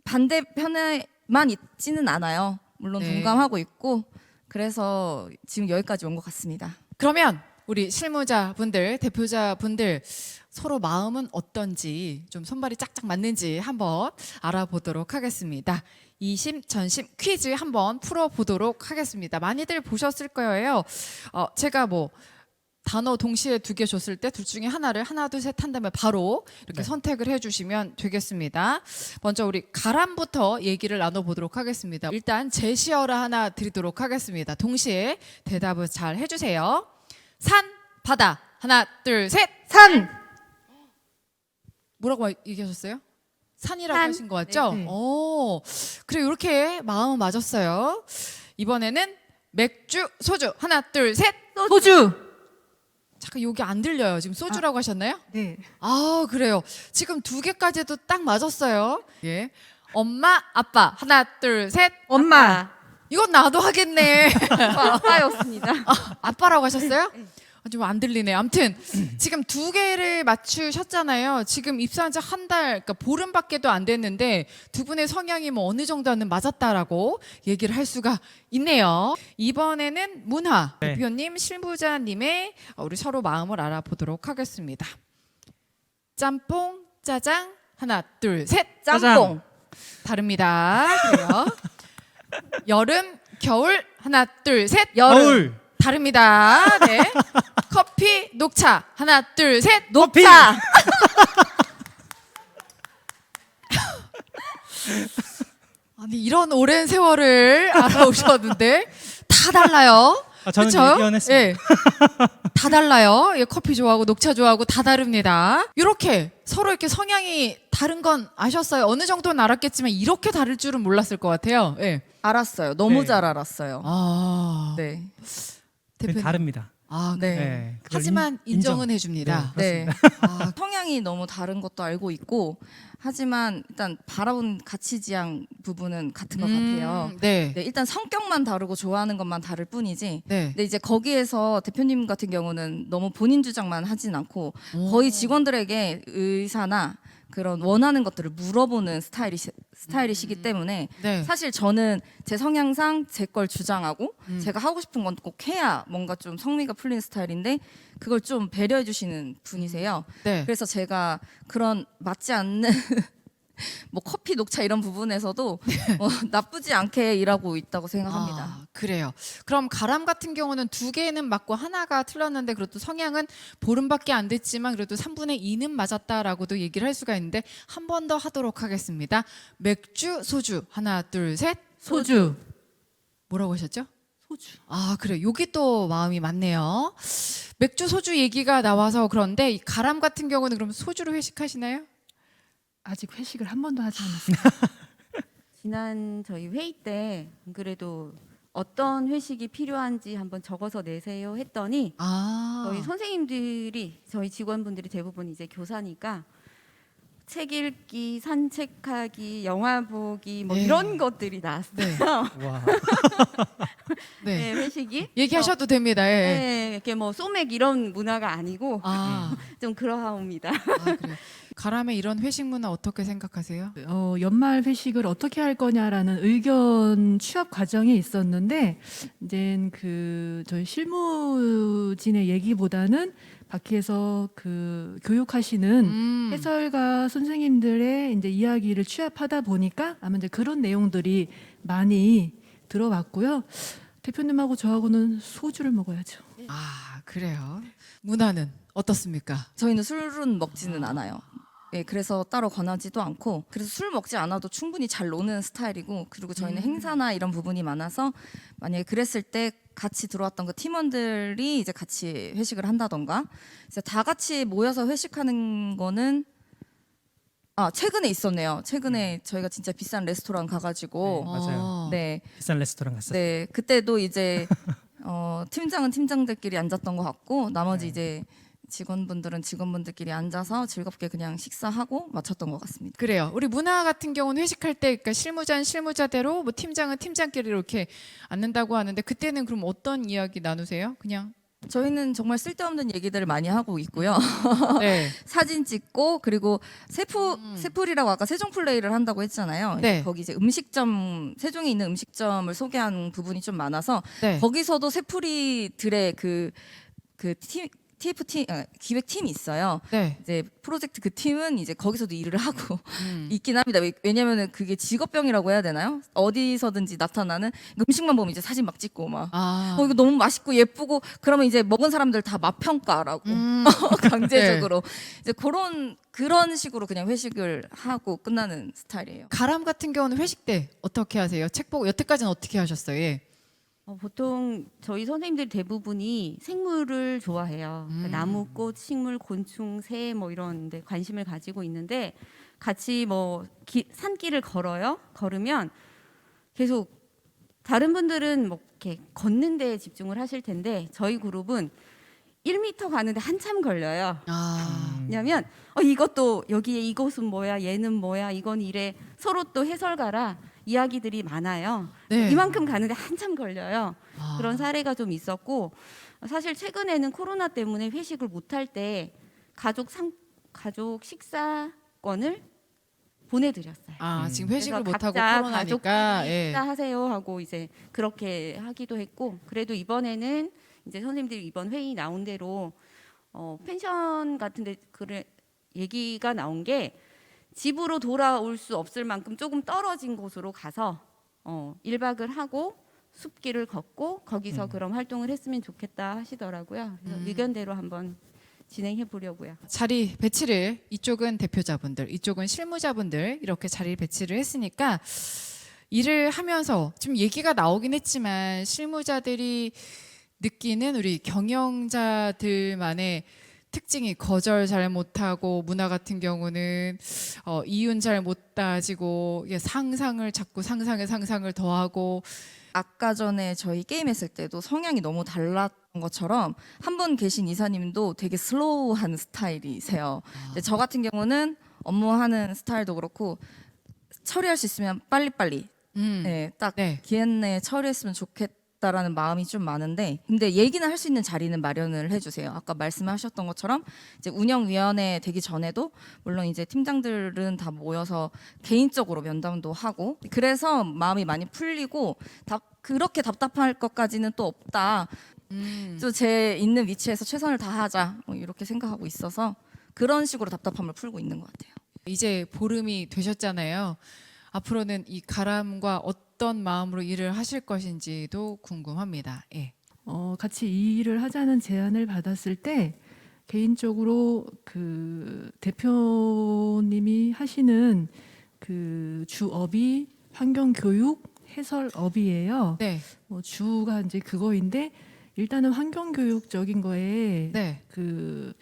반대편에만 있지는 않아요. 물론 네. 동감하고 있고 그래서 지금 여기까지 온 것 같습니다. 그러면 우리 실무자분들, 대표자분들 서로 마음은 어떤지 좀 손발이 짝짝 맞는지 한번 알아보도록 하겠습니다. 이심 전심 퀴즈 한번 풀어보도록 하겠습니다. 많이들 보셨을 거예요. 제가 뭐 단어 동시에 2개 줬을 때 둘 중에 하나를 하나 둘 셋 한 다음에 바로 이렇게 네. 선택을 해주시면 되겠습니다. 먼저 우리 가람부터 얘기를 나눠보도록 하겠습니다. 일단 제시어를 하나 드리도록 하겠습니다. 동시에 대답을 잘 해주세요. 산, 바다. 하나, 둘, 셋. 산! 뭐라고 얘기하셨어요? 산이라고 산. 하신 거 같죠? 네. 오, 그래 이렇게 마음은 맞았어요. 이번에는 맥주, 소주. 하나, 둘, 셋. 소주. 잠깐 여기 안 들려요. 지금 소주라고 하셨나요? 네. 아, 그래요. 지금 2개까지도 딱 맞았어요. 예. 엄마, 아빠. 하나, 둘, 셋. 엄마. 이건 나도 하겠네. 아빠였습니다. 아빠라고 하셨어요? 좀 안 들리네. 아무튼 지금 2개를 맞추셨잖아요. 지금 입사한 지 한 달, 그러니까 보름밖에도 안 됐는데 두 분의 성향이 뭐 어느 정도는 맞았다라고 얘기를 할 수가 있네요. 이번에는 문화 네. 대표님, 실무자님의 우리 서로 마음을 알아보도록 하겠습니다. 짬뽕, 짜장, 하나, 둘, 셋. 짬뽕! 다릅니다. 그래요. 여름, 겨울, 하나, 둘, 셋. 거울 다릅니다. 네. 커피, 녹차. 하나, 둘, 셋. 녹차! 아니 이런 오랜 세월을 알아오셨는데 다 달라요. 저는 그쵸? 예견했습니다. 예. 다 달라요. 예, 커피 좋아하고 녹차 좋아하고 다 다릅니다. 이렇게 서로 이렇게 성향이 다른 건 아셨어요? 어느 정도는 알았겠지만 이렇게 다를 줄은 몰랐을 것 같아요. 예. 알았어요. 너무 네. 잘 알았어요. 아, 네. 대표님. 다릅니다. 아, 네. 네, 그걸 하지만 인정은 인정. 해줍니다. 네. 아, 성향이 너무 다른 것도 알고 있고 하지만 일단 바라본 가치 지향 부분은 같은 것 같아요. 네. 네, 일단 성격만 다르고 좋아하는 것만 다를 뿐이지. 네. 근데 이제 거기에서 대표님 같은 경우는 너무 본인 주장만 하진 않고 오. 거의 직원들에게 의사나 그런 원하는 것들을 물어보는 스타일이시기 때문에 네. 사실 저는 제 성향상 제 걸 주장하고 제가 하고 싶은 건 꼭 해야 뭔가 좀 성미가 풀리는 스타일인데 그걸 좀 배려해 주시는 분이세요. 네. 그래서 제가 그런 맞지 않는 뭐 커피 녹차 이런 부분에서도 나쁘지 않게 일하고 있다고 생각합니다. 아, 그래요. 그럼 가람 같은 경우는 2개는 맞고 하나가 틀렸는데 그래도 성향은 보름밖에 안 됐지만 그래도 3분의 2는 맞았다라고도 얘기를 할 수가 있는데 한 번 더 하도록 하겠습니다. 맥주, 소주. 하나, 둘, 셋. 소주. 뭐라고 하셨죠? 소주. 아, 그래. 여기 또 마음이 맞네요. 맥주, 소주 얘기가 나와서 그런데 이 가람 같은 경우는 그럼 소주로 회식하시나요? 아직 회식을 한 번도 하지 않았어요. 지난 저희 회의 때 그래도 어떤 회식이 필요한지 한번 적어서 내세요 했더니 아. 저희 선생님들이 저희 직원분들이 대부분 이제 교사니까 책 읽기, 산책하기, 영화 보기 뭐 네. 이런 것들이 나왔어요. 네. 와. 네. 네, 회식이. 얘기하셔도 됩니다. 예. 네, 이렇게 뭐 소맥 이런 문화가 아니고 아. 좀 그러하옵니다. 아, 그래요. 가람의 이런 회식 문화 어떻게 생각하세요? 연말 회식을 어떻게 할 거냐라는 의견 취합 과정이 있었는데 이제 그 저희 실무진의 얘기보다는 밖에서 그 교육하시는 해설가 선생님들의 이제 이야기를 취합하다 보니까 아마 이제 그런 내용들이 많이 들어왔고요. 대표님하고 저하고는 소주를 먹어야죠. 아, 그래요. 문화는 어떻습니까? 저희는 술은 먹지는 않아요. 예, 그래서 따로 권하지도 않고 그래서 술 먹지 않아도 충분히 잘 노는 스타일이고 그리고 저희는 행사나 이런 부분이 많아서 만약에 그랬을 때 같이 들어왔던 그 팀원들이 이제 같이 회식을 한다던가 이제 다 같이 모여서 회식하는 거는 최근에 있었네요. 최근에 저희가 진짜 비싼 레스토랑 가가지고 맞아요. 네, 비싼 레스토랑 갔어요. 그때도 이제 팀장은 팀장들끼리 앉았던 것 같고 나머지 네. 이제 직원분들은 직원분들끼리 앉아서 즐겁게 그냥 식사하고 마쳤던 것 같습니다. 그래요. 우리 문화 같은 경우는 회식할 때 그러니까 실무자는 실무자대로 뭐 팀장은 팀장끼리 이렇게 앉는다고 하는데 그때는 그럼 어떤 이야기 나누세요? 그냥 저희는 정말 쓸데없는 얘기들을 많이 하고 있고요. 네. 사진 찍고 그리고 세풀이라고 아까 세종 플레이를 한다고 했잖아요. 네. 거기 이제 음식점 세종에 있는 음식점을 소개한 부분이 좀 많아서 네. 거기서도 세풀이들의 TF팀 기획팀이 있어요. 네. 이제 프로젝트 그 팀은 이제 거기서도 일을 하고 있긴 합니다. 왜냐면은 그게 직업병이라고 해야 되나요? 어디서든지 나타나는 음식만 보면 이제 사진 막 찍고 막 아. 이거 너무 맛있고 예쁘고 그러면 이제 먹은 사람들 다 맛 평가라고 강제적으로 이제 그런 식으로 그냥 회식을 하고 끝나는 스타일이에요. 가람 같은 경우는 회식 때 어떻게 하세요? 책 보고 여태까지는 어떻게 하셨어요? 예. 보통 저희 선생님들 대부분이 생물을 좋아해요. 그러니까 나무, 꽃, 식물, 곤충, 새 뭐 이런 데 관심을 가지고 있는데 같이 뭐 산길을 걸으면 계속 다른 분들은 뭐 이렇게 걷는 데에 집중을 하실 텐데 저희 그룹은 1m 가는데 한참 걸려요. 아. 왜냐면 이것도 여기에 이것은 뭐야, 얘는 뭐야, 이건 이래 서로 또 해설가라 이야기들이 많아요. 네. 이만큼 가는데 한참 걸려요. 아. 그런 사례가 좀 있었고 사실 최근에는 코로나 때문에 회식을 못할 때 가족 식사권을 보내드렸어요. 아, 지금 회식을 그래서 못 하고 각자 코로나니까 가족끼리 예. 식사하세요 하고 이제 그렇게 하기도 했고 그래도 이번에는 이제 선생님들이 이번 회의 나온 대로 펜션 같은데 얘기가 나온 게 집으로 돌아올 수 없을 만큼 조금 떨어진 곳으로 가서 1박을 하고 숲길을 걷고 거기서 그런 활동을 했으면 좋겠다 하시더라고요. 그래서 의견대로 한번 진행해 보려고요. 자리 배치를 이쪽은 대표자분들, 이쪽은 실무자분들 이렇게 자리 배치를 했으니까 일을 하면서 지금 얘기가 나오긴 했지만 실무자들이 느끼는 우리 경영자들만의 특징이 거절 잘 못하고 문화 같은 경우는 이윤 잘 못 따지고 이게 상상을 자꾸 상상을 더하고 아까 전에 저희 게임했을 때도 성향이 너무 달랐던 것처럼 한 분 계신 이사님도 되게 슬로우한 스타일이세요. 근데 저 같은 경우는 업무하는 스타일도 그렇고 처리할 수 있으면 빨리빨리 딱 네. 기한 내에 처리했으면 좋겠다라는 마음이 좀 많은데 근데 얘기는 할 수 있는 자리는 마련을 해주세요. 아까 말씀하셨던 것처럼 이제 운영위원회 되기 전에도 물론 이제 팀장들은 다 모여서 개인적으로 면담도 하고 그래서 마음이 많이 풀리고 그렇게 답답할 것까지는 또 없다. 또 제 있는 위치에서 최선을 다하자 뭐 이렇게 생각하고 있어서 그런 식으로 답답함을 풀고 있는 것 같아요. 이제 보름이 되셨잖아요. 앞으로는 이 가람과 어떤 마음으로 일을 하실 것인지도 궁금합니다. 예. 같이 이 일을 하자는 제안을 받았을 때 개인적으로 그 대표님이 하시는 그 주업이 환경교육 해설업이에요. 네. 주가 이제 그거인데 일단은 환경교육적인 거에 네. 그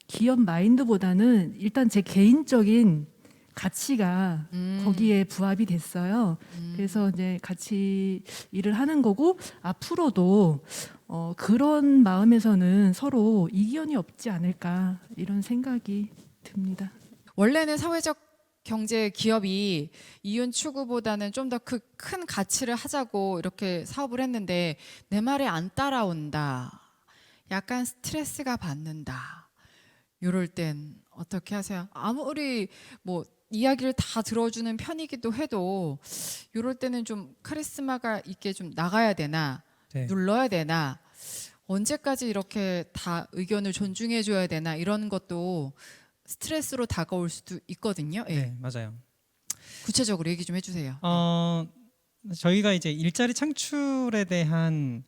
기업 마인드보다는 일단 제 개인적인 가치가 거기에 부합이 됐어요. 그래서 이제 같이 일을 하는 거고 앞으로도 그런 마음에서는 서로 이견이 없지 않을까 이런 생각이 듭니다. 원래는 사회적 경제 기업이 이윤 추구보다는 좀 더 큰 가치를 하자고 이렇게 사업을 했는데 내 말에 안 따라온다. 약간 스트레스가 받는다. 이럴 땐 어떻게 하세요? 아무리 뭐 이야기를 다 들어주는 편이기도 해도 이럴 때는 좀 카리스마가 있게 좀 나가야 되나 네. 눌러야 되나 언제까지 이렇게 다 의견을 존중해 줘야 되나 이런 것도 스트레스로 다가올 수도 있거든요. 예. 네, 맞아요. 구체적으로 얘기 좀 해주세요. 저희가 이제 일자리 창출에 대한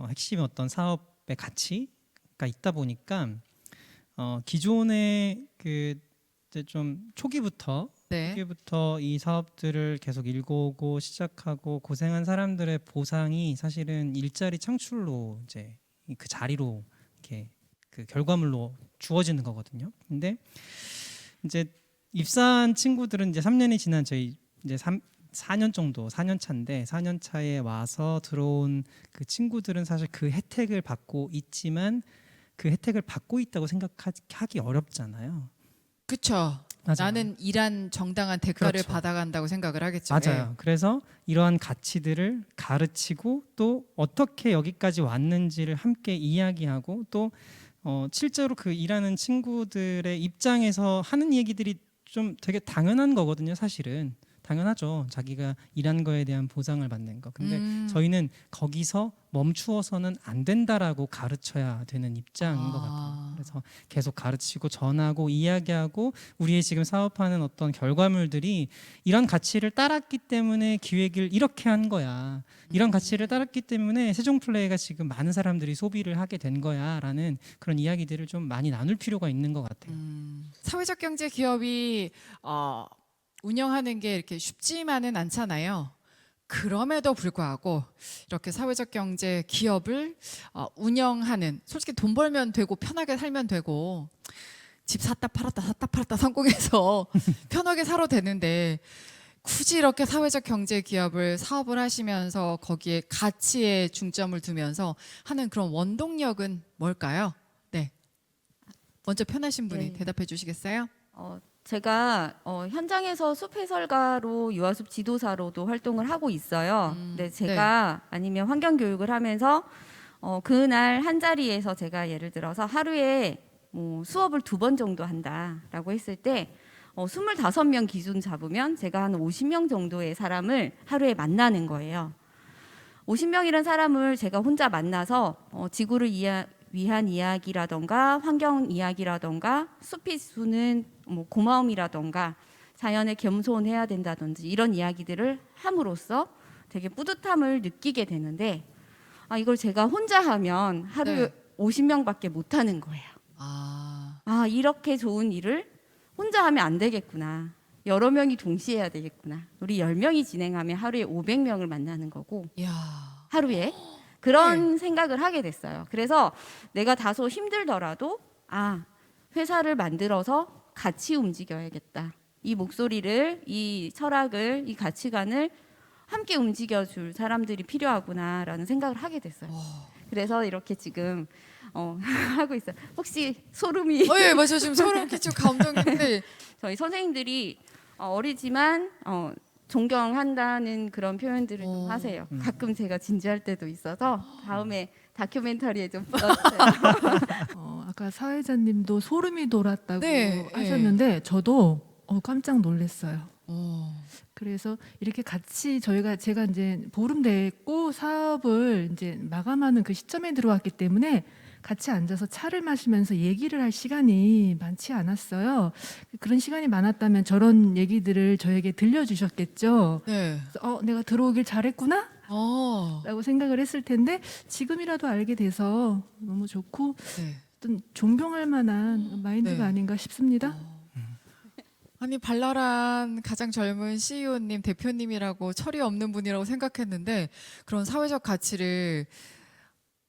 핵심 어떤 사업의 가치가 있다 보니까 기존의 이제 좀 초기부터 네. 이 사업들을 계속 일궈오고 시작하고 고생한 사람들의 보상이 사실은 일자리 창출로 이제 그 자리로 이렇게 그 결과물로 주어지는 거거든요. 근데 이제 입사한 친구들은 이제 3년이 지난 저희 이제 4년 정도 4년 차인데 4년 차에 와서 들어온 그 친구들은 사실 그 혜택을 받고 있지만 그 혜택을 받고 있다고 생각하기 어렵잖아요. 그렇죠. 맞아요. 나는 일한 정당한 대가를 그렇죠. 받아간다고 생각을 하겠죠. 맞아요. 그래서 이러한 가치들을 가르치고 또 어떻게 여기까지 왔는지를 함께 이야기하고 또 실제로 그 일하는 친구들의 입장에서 하는 얘기들이 좀 되게 당연한 거거든요. 사실은 당연하죠. 자기가 일한 거에 대한 보상을 받는 거. 근데 저희는 거기서 멈추어서는 안 된다라고 가르쳐야 되는 입장인 것 같아요. 그래서 계속 가르치고 전하고 이야기하고 우리의 지금 사업하는 어떤 결과물들이 이런 가치를 따랐기 때문에 기획을 이렇게 한 거야. 이런 가치를 따랐기 때문에 세종플레이가 지금 많은 사람들이 소비를 하게 된 거야라는 그런 이야기들을 좀 많이 나눌 필요가 있는 것 같아요. 사회적 경제 기업이 운영하는 게 이렇게 쉽지만은 않잖아요. 그럼에도 불구하고 이렇게 사회적 경제 기업을 운영하는, 솔직히 돈 벌면 되고 편하게 살면 되고 집 샀다 팔았다 성공해서 편하게 살아도 되는데 굳이 이렇게 사회적 경제 기업을 사업을 하시면서 거기에 가치에 중점을 두면서 하는 그런 원동력은 뭘까요? 네. 먼저 편하신 분이 네. 대답해 주시겠어요? 제가 현장에서 숲 해설가로 유아숲 지도사로도 활동을 하고 있어요. 근데 제가 아니면 환경 교육을 하면서 그날 한 자리에서 제가 예를 들어서 하루에 수업을 2번 정도 한다라고 했을 때 25명 기준 잡으면 제가 한 50명 정도의 사람을 하루에 만나는 거예요. 50명이라는 사람을 제가 혼자 만나서 지구를 위한 이야기라던가 환경 이야기라던가 숲이 주는 고마움이라던가 자연에 겸손해야 된다든지 이런 이야기들을 함으로써 되게 뿌듯함을 느끼게 되는데 이걸 제가 혼자 하면 하루에 네. 50명밖에 못 하는 거예요. 이렇게 좋은 일을 혼자 하면 안 되겠구나. 여러 명이 동시에 해야 되겠구나. 우리 10명이 진행하면 하루에 500명을 만나는 거고 이야. 하루에 그런 생각을 하게 됐어요. 그래서 내가 다소 힘들더라도 회사를 만들어서 같이 움직여야겠다. 이 목소리를, 이 철학을, 이 가치관을 함께 움직여줄 사람들이 필요하구나라는 생각을 하게 됐어요. 그래서 이렇게 지금 하고 있어요. 혹시 소름이? 예, 맞아요. 지금 소름 끼치고 감동인데. 저희 선생님들이 어리지만 존경한다는 그런 표현들을 좀 하세요. 가끔 제가 진지할 때도 있어서 다음에 다큐멘터리에 좀 불러주세요. 아까 사회자님도 소름이 돋았다고 네, 하셨는데 저도 깜짝 놀랐어요. 어. 그래서 이렇게 같이 제가 이제 보름 됐고 사업을 이제 마감하는 그 시점에 들어왔기 때문에 같이 앉아서 차를 마시면서 얘기를 할 시간이 많지 않았어요. 그런 시간이 많았다면 저런 얘기들을 저에게 들려주셨겠죠. 네. 그래서 내가 들어오길 잘했구나? 라고 생각을 했을 텐데 지금이라도 알게 돼서 너무 좋고 네. 어떤 존경할 만한 마인드가 네. 아닌가 싶습니다. 아니 발랄한 가장 젊은 CEO님 대표님이라고 철이 없는 분이라고 생각했는데 그런 사회적 가치를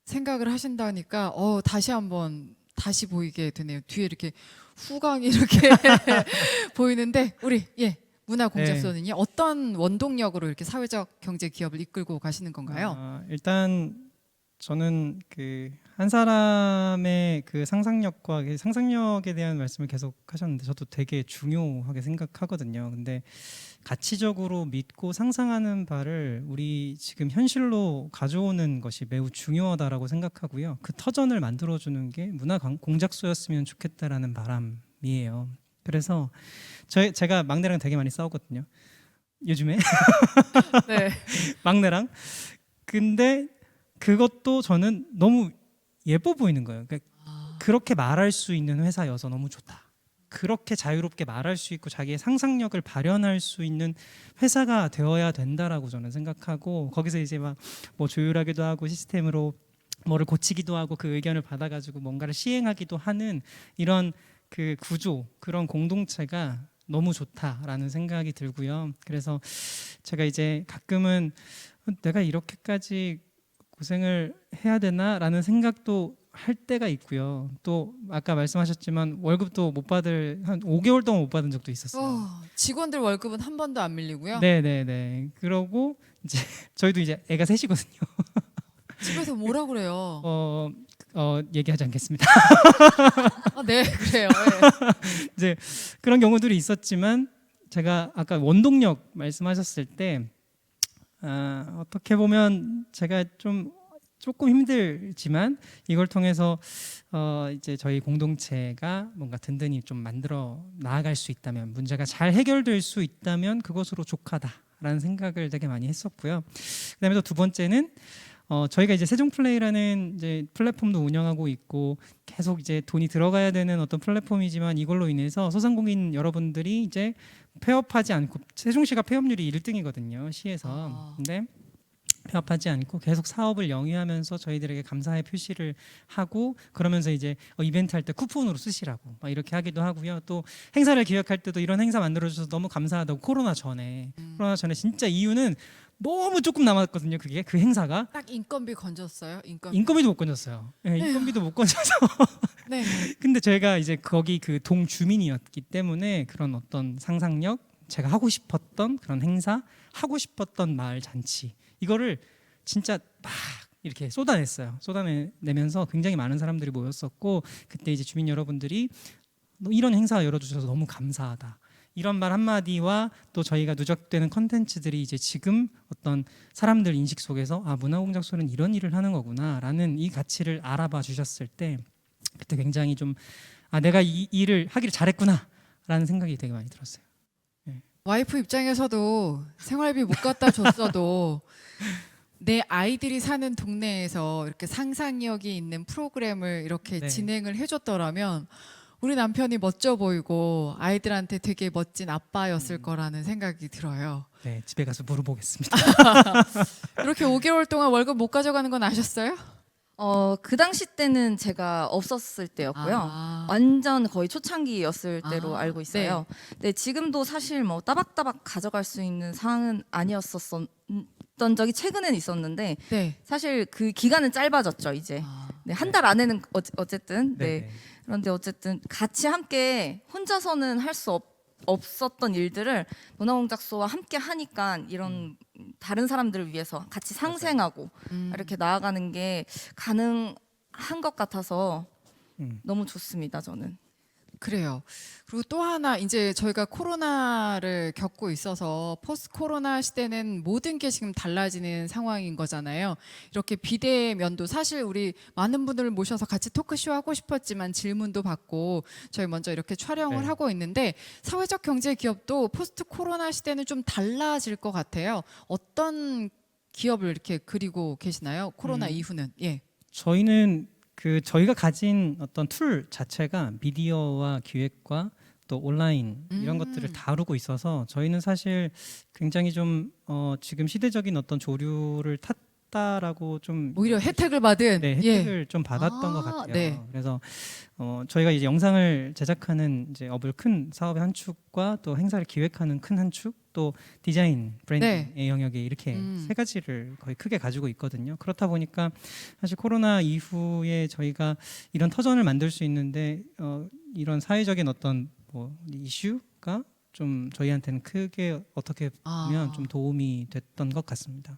생각을 하신다니까 다시 한번 다시 보이게 되네요. 뒤에 이렇게 후광이 이렇게 보이는데 우리 문화공작소는요 어떤 원동력으로 이렇게 사회적 경제 기업을 이끌고 가시는 건가요? 일단 저는 그 한 사람의 그 상상력과 그 상상력에 대한 말씀을 계속 하셨는데 저도 되게 중요하게 생각하거든요. 근데 가치적으로 믿고 상상하는 바를 우리 지금 현실로 가져오는 것이 매우 중요하다라고 생각하고요. 그 터전을 만들어주는 게 문화공작소였으면 좋겠다라는 바람이에요. 그래서 제가 막내랑 되게 많이 싸우거든요. 요즘에 네. 막내랑. 근데 그것도 저는 너무 예뻐 보이는 거예요. 그러니까 그렇게 말할 수 있는 회사여서 너무 좋다. 그렇게 자유롭게 말할 수 있고 자기의 상상력을 발현할 수 있는 회사가 되어야 된다라고 저는 생각하고 거기서 이제 막 뭐 조율하기도 하고 시스템으로 뭐를 고치기도 하고 그 의견을 받아가지고 뭔가를 시행하기도 하는 이런 그 구조, 그런 공동체가 너무 좋다라는 생각이 들고요. 그래서 제가 이제 가끔은 내가 이렇게까지 고생을 해야 되나라는 생각도 할 때가 있고요. 또 아까 말씀하셨지만 월급도 못 받을 한 5개월 동안 못 받은 적도 있었어요. 직원들 월급은 한 번도 안 밀리고요. 네네네. 그러고 이제 저희도 이제 애가 셋이거든요. 집에서 뭐라 그래요? 얘기하지 않겠습니다. 네, 그래요. 네. 이제 그런 경우들이 있었지만 제가 아까 원동력 말씀하셨을 때 어떻게 보면 제가 조금 힘들지만 이걸 통해서 이제 저희 공동체가 뭔가 든든히 좀 만들어 나아갈 수 있다면, 문제가 잘 해결될 수 있다면 그것으로 족하다라는 생각을 되게 많이 했었고요. 그다음에 또 두 번째는 저희가 이제 세종플레이라는 이제 플랫폼도 운영하고 있고 계속 이제 돈이 들어가야 되는 어떤 플랫폼이지만 이걸로 인해서 소상공인 여러분들이 이제 폐업하지 않고, 세종시가 폐업률이 1등이거든요, 시에서. 근데 폐업하지 않고 계속 사업을 영위하면서 저희들에게 감사의 표시를 하고, 그러면서 이제 이벤트 할 때 쿠폰으로 쓰시라고 막 이렇게 하기도 하고요. 또 행사를 기획할 때도 이런 행사 만들어주셔서 너무 감사하다고. 코로나 전에 진짜 이유는 너무 조금 남았거든요. 그게 그 행사가 딱 인건비 건졌어요. 인건비도 못 건졌어요. 네, 인건비도 못 건져서. 네. 근데 저희가 이제 거기 그 동주민이었기 때문에 그런 어떤 상상력, 제가 하고 싶었던 그런 행사, 하고 싶었던 마을 잔치, 이거를 진짜 막 이렇게 쏟아내면서 굉장히 많은 사람들이 모였었고, 그때 이제 주민 여러분들이 이런 행사 열어주셔서 너무 감사하다, 이런 말 한마디와 또 저희가 누적되는 컨텐츠들이 이제 지금 어떤 사람들 인식 속에서 문화공작소는 이런 일을 하는 거구나라는 이 가치를 알아봐 주셨을 때, 그때 굉장히 좀 내가 이 일을 하기를 잘했구나라는 생각이 되게 많이 들었어요. 와이프 입장에서도 생활비 못 갖다 줬어도 내 아이들이 사는 동네에서 이렇게 상상력이 있는 프로그램을 이렇게 네. 진행을 해줬더라면 우리 남편이 멋져 보이고 아이들한테 되게 멋진 아빠였을 거라는 생각이 들어요. 네, 집에 가서 물어보겠습니다. 이렇게 5개월 동안 월급 못 가져가는 건 아셨어요? 그 당시 때는 제가 없었을 때였고요. 아. 완전 거의 초창기였을 때로 아, 알고 있어요. 네, 지금도 사실 뭐 따박따박 가져갈 수 있는 상황은 아니었었던 적이 최근엔 있었는데, 네. 사실 그 기간은 짧아졌죠 이제. 네, 한 달 안에는 어쨌든. 네. 네. 그런데 어쨌든 같이 함께 혼자서는 할 수 없었던 일들을 문화공작소와 함께 하니까 이런 다른 사람들을 위해서 같이 상생하고 이렇게 나아가는 게 가능한 것 같아서 너무 좋습니다, 저는. 그래요. 그리고 또 하나 이제 저희가 코로나를 겪고 있어서 포스트 코로나 시대는 모든 게 지금 달라지는 상황인 거잖아요. 이렇게 비대면도 사실 우리 많은 분들을 모셔서 같이 토크쇼 하고 싶었지만 질문도 받고 저희 먼저 이렇게 촬영을 네. 하고 있는데, 사회적 경제 기업도 포스트 코로나 시대는 좀 달라질 것 같아요. 어떤 기업을 이렇게 그리고 계시나요? 코로나 이후는. 예. 저희는 저희가 가진 어떤 툴 자체가 미디어와 기획과 또 온라인 이런 것들을 다루고 있어서 저희는 사실 굉장히 좀 지금 시대적인 어떤 조류를 탔다라고 좀 오히려 혜택을 받은. 네, 혜택을 좀 받았던 것 같아요. 네. 그래서 저희가 이제 영상을 제작하는 이제 업을 큰 사업의 한 축과 또 행사를 기획하는 큰 한 축, 또 디자인 브랜딩의 영역에 이렇게 세 가지를 거의 크게 가지고 있거든요. 그렇다 보니까 사실 코로나 이후에 저희가 이런 터전을 만들 수 있는데 이런 사회적인 어떤 뭐 이슈가 좀 저희한테는 크게 어떻게 보면 좀 도움이 됐던 것 같습니다.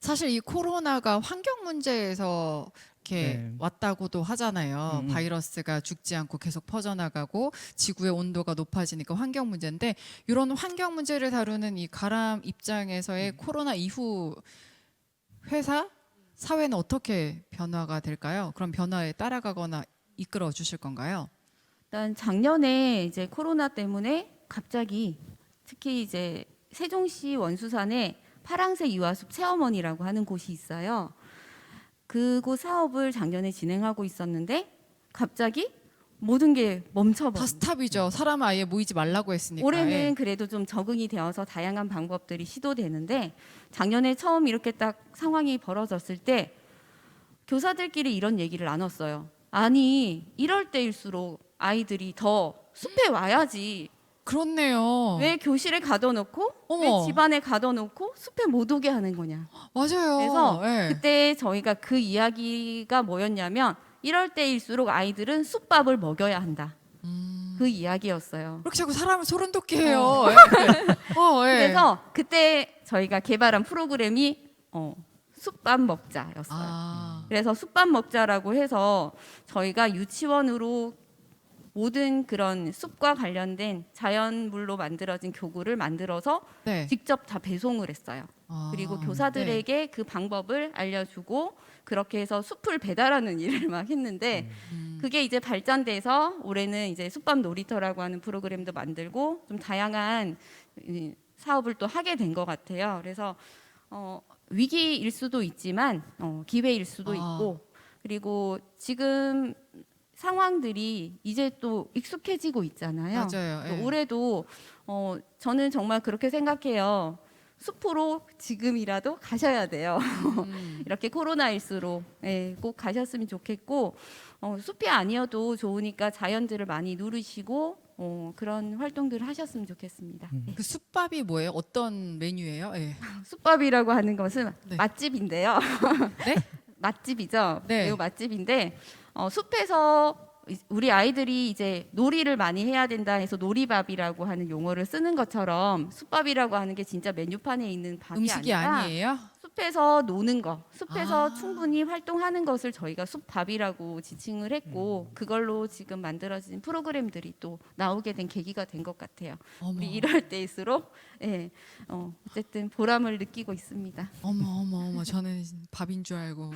사실 이 코로나가 환경 문제에서 이렇게 네. 왔다고도 하잖아요. 바이러스가 죽지 않고 계속 퍼져나가고 지구의 온도가 높아지니까 환경 문제인데, 이런 환경 문제를 다루는 이 가람 입장에서의 코로나 이후 회사, 사회는 어떻게 변화가 될까요? 그럼 변화에 따라가거나 이끌어 주실 건가요? 일단 작년에 이제 코로나 때문에 갑자기 특히 이제 세종시 원수산에 파랑새 유아숲 체험원이라고 하는 곳이 있어요. 그곳 사업을 작년에 진행하고 있었는데 갑자기 모든 게 다 멈춰버린. 스탑이죠. 사람 아예 모이지 말라고 했으니까. 올해는 그래도 좀 적응이 되어서 다양한 방법들이 시도되는데, 작년에 처음 이렇게 딱 상황이 벌어졌을 때 교사들끼리 이런 얘기를 나눴어요. 아니, 이럴 때일수록 아이들이 더 숲에 와야지. 그렇네요. 왜 교실에 가둬놓고 왜 어머. 집안에 가둬놓고 숲에 못 오게 하는 거냐. 맞아요. 그래서 예. 그때 저희가 그 이야기가 뭐였냐면, 이럴 때일수록 아이들은 숲밥을 먹여야 한다. 그 이야기였어요. 그렇게 자꾸 사람을 소름 돋게 해요. 예. 예. 그래서 그때 저희가 개발한 프로그램이 숲밥 먹자였어요. 아. 그래서 숲밥 먹자라고 해서 저희가 유치원으로 모든 그런 숲과 관련된 자연물로 만들어진 교구를 만들어서 네. 직접 다 배송을 했어요. 아, 그리고 네. 교사들에게 그 방법을 알려주고 그렇게 해서 숲을 배달하는 일을 막 했는데 그게 이제 발전돼서 올해는 이제 숲밥 놀이터라고 하는 프로그램도 만들고 좀 다양한 사업을 또 하게 된 것 같아요. 그래서 위기일 수도 있지만 기회일 수도 아. 있고 그리고 지금 상황들이 이제 또 익숙해지고 있잖아요. 맞아요. 또 예. 올해도 저는 정말 그렇게 생각해요. 숲으로 지금이라도 가셔야 돼요. 이렇게 코로나일수록 꼭 가셨으면 좋겠고 숲이 아니어도 좋으니까 자연들을 많이 누리시고 그런 활동들을 하셨으면 좋겠습니다. 그 숲밥이 뭐예요? 어떤 메뉴예요? 예. 숲밥이라고 하는 것은 네. 맛집인데요. 네? 맛집이죠. 네. 매우 맛집인데 숲에서 우리 아이들이 이제 놀이를 많이 해야 된다 해서 놀이밥이라고 하는 용어를 쓰는 것처럼 숲밥이라고 하는 게 진짜 메뉴판에 있는 밥이 음식이 아니라 아니에요? 숲에서 노는 거, 숲에서 아. 충분히 활동하는 것을 저희가 숲밥이라고 지칭을 했고 그걸로 지금 만들어진 프로그램들이 또 나오게 된 계기가 된 것 같아요. 어머. 우리 이럴 때일수록 어쨌든 보람을 느끼고 있습니다. 어머. 저는 밥인 줄 알고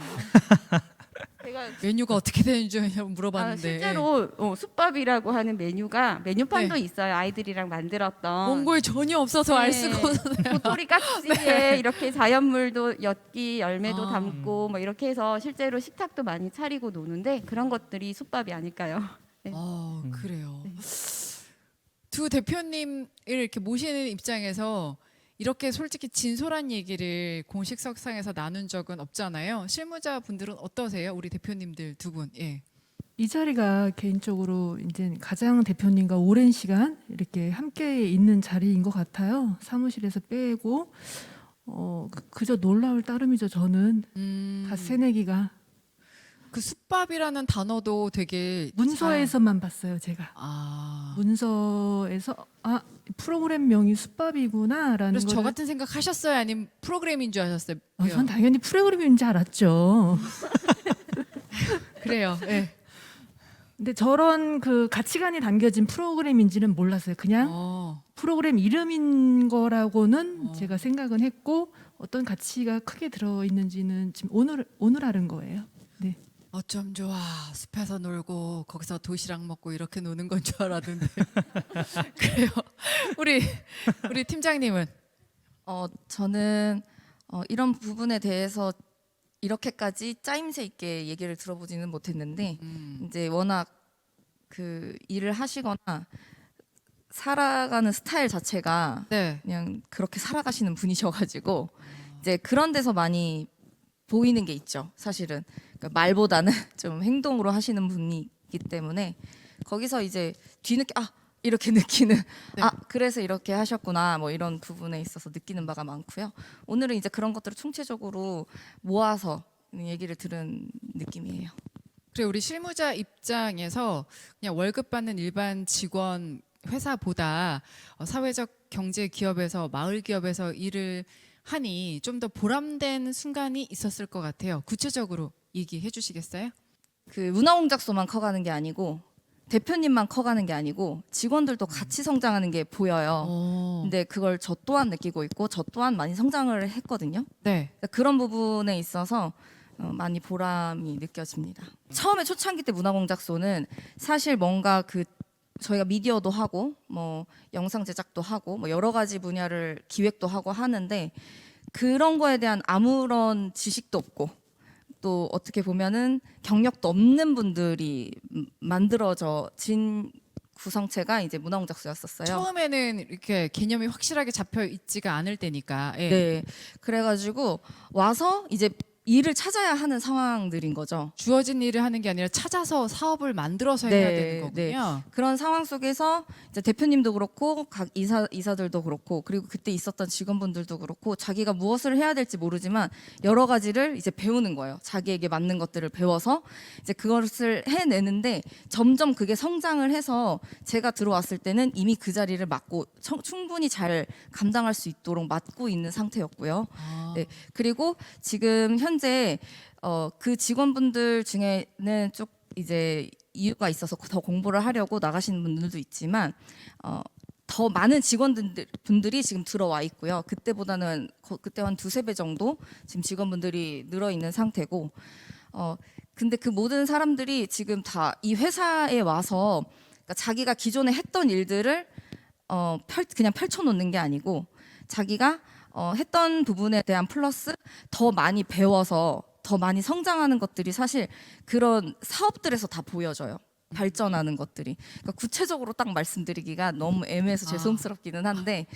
제가 메뉴가 어떻게 되는 줄 물어봤는데. 실제로 숲밥이라고 하는 메뉴판도 네. 있어요. 아이들이랑 만들었던. 원고에 전혀 없어서 알 네. 수가 없어요. 도토리 깍지에 이렇게 자연물도 엿기 열매도 아. 담고 뭐 이렇게 해서 실제로 식탁도 많이 차리고 노는데 그런 것들이 숲밥이 아닐까요? 네. 그래요. 두 대표님을 이렇게 모시는 입장에서 이렇게 솔직히 진솔한 얘기를 공식 석상에서 나눈 적은 없잖아요. 실무자 분들은 어떠세요? 우리 대표님들 두 분. 예. 이 자리가 개인적으로 이제 가장 대표님과 오랜 시간 이렇게 함께 있는 자리인 것 같아요. 사무실에서 빼고 그저 놀라울 따름이죠. 저는 다 새내기가 그 숲밥이라는 단어도 되게 문서에서만 봤어요. 제가 문서에서 프로그램명이 숲밥이구나라는 그래서 저 거를 같은 생각 하셨어요? 아니면 프로그램인 줄 아셨어요? 전 당연히 프로그램인 줄 알았죠. 그래요. 예. 근데 저런 그 가치관이 담겨진 프로그램인지는 몰랐어요. 그냥 프로그램 이름인 거라고는 제가 생각은 했고 어떤 가치가 크게 들어 있는지는 지금 오늘 알은 거예요. 네. 어쩜 좋아. 숲에서 놀고 거기서 도시락 먹고 이렇게 노는 건 줄 알았는데. 그래요. 우리 팀장님은 저는 이런 부분에 대해서 이렇게까지 짜임새 있게 얘기를 들어보지는 못했는데 이제 워낙 그 일을 하시거나 살아가는 스타일 자체가 네. 그냥 그렇게 살아가시는 분이셔가지고 이제 그런 데서 많이 보이는 게 있죠. 사실은 그러니까 말보다는 좀 행동으로 하시는 분이기 때문에 거기서 이제 뒤늦게 이렇게 느끼는 네. 그래서 이렇게 하셨구나 뭐 이런 부분에 있어서 느끼는 바가 많고요. 오늘은 이제 그런 것들을 총체적으로 모아서 얘기를 들은 느낌이에요. 그래 우리 실무자 입장에서 그냥 월급 받는 일반 직원 회사보다 사회적 경제 기업에서 마을 기업에서 일을 하니 좀 더 보람된 순간이 있었을 것 같아요. 구체적으로 얘기해 주시겠어요? 그 문화공작소만 커가는 게 아니고 대표님만 커가는 게 아니고 직원들도 같이 성장하는 게 보여요. 근데 그걸 저 또한 느끼고 있고 저 또한 많이 성장을 했거든요. 네. 그런 부분에 있어서 많이 보람이 느껴집니다. 처음에 초창기 때 문화공작소는 사실 뭔가 그 저희가 미디어도 하고 뭐 영상 제작도 하고 뭐 여러 가지 분야를 기획도 하고 하는데 그런 거에 대한 아무런 지식도 없고 또 어떻게 보면은 경력도 없는 분들이 만들어진 구성체가 이제 문화공작소였었어요. 처음에는 이렇게 개념이 확실하게 잡혀 있지가 않을 때니까. 예. 네. 그래가지고 와서 이제 일을 찾아야 하는 상황들인 거죠. 주어진 일을 하는 게 아니라 찾아서 사업을 만들어서 해야 되는 거군요. 그런 상황 속에서 이제 대표님도 그렇고 각 이사들도 그렇고 그리고 그때 있었던 직원분들도 그렇고 자기가 무엇을 해야 될지 모르지만 여러 가지를 이제 배우는 거예요. 자기에게 맞는 것들을 배워서 이제 그것을 해내는데 점점 그게 성장을 해서 제가 들어왔을 때는 이미 그 자리를 맡고 충분히 잘 감당할 수 있도록 맡고 있는 상태였고요. 아. 네. 그리고 지금 현재 그 직원분들 중에는 쭉 이제 이유가 있어서 더 공부를 하려고 나가시는 분들도 있지만 더 많은 직원분들이 지금 들어와 있고요. 그때보다는 그때 한 2-3배 정도 지금 직원분들이 늘어 있는 상태고 근데 그 모든 사람들이 지금 다 이 회사에 와서 그러니까 자기가 기존에 했던 일들을 그냥 펼쳐놓는 게 아니고 자기가 했던 부분에 대한 플러스 더 많이 배워서 더 많이 성장하는 것들이 사실 그런 사업들에서 다 보여져요. 발전하는 것들이. 그러니까 구체적으로 딱 말씀드리기가 너무 애매해서 죄송스럽기는 한데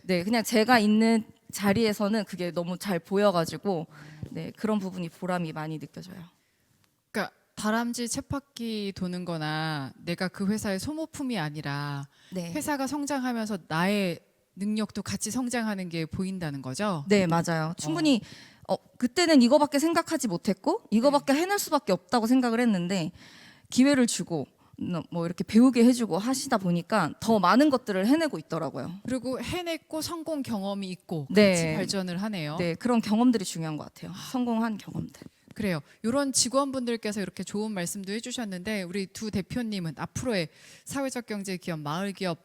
네. 그냥 제가 있는 자리에서는 그게 너무 잘 보여가지고 그런 부분이 보람이 많이 느껴져요. 그러니까 다람쥐 쳇바퀴 도는 거나 내가 그 회사의 소모품이 아니라 네. 회사가 성장하면서 나의 능력도 같이 성장하는 게 보인다는 거죠? 네, 맞아요. 충분히 그때는 이거밖에 생각하지 못했고 이거밖에 해낼 수밖에 없다고 생각을 했는데 기회를 주고 뭐 이렇게 배우게 해주고 하시다 보니까 더 많은 것들을 해내고 있더라고요. 그리고 해냈고 성공 경험이 있고 네. 같이 발전을 하네요. 네, 그런 경험들이 중요한 것 같아요. 성공한 경험들. 그래요. 이런 직원분들께서 이렇게 좋은 말씀도 해주셨는데 우리 두 대표님은 앞으로의 사회적 경제 기업, 마을 기업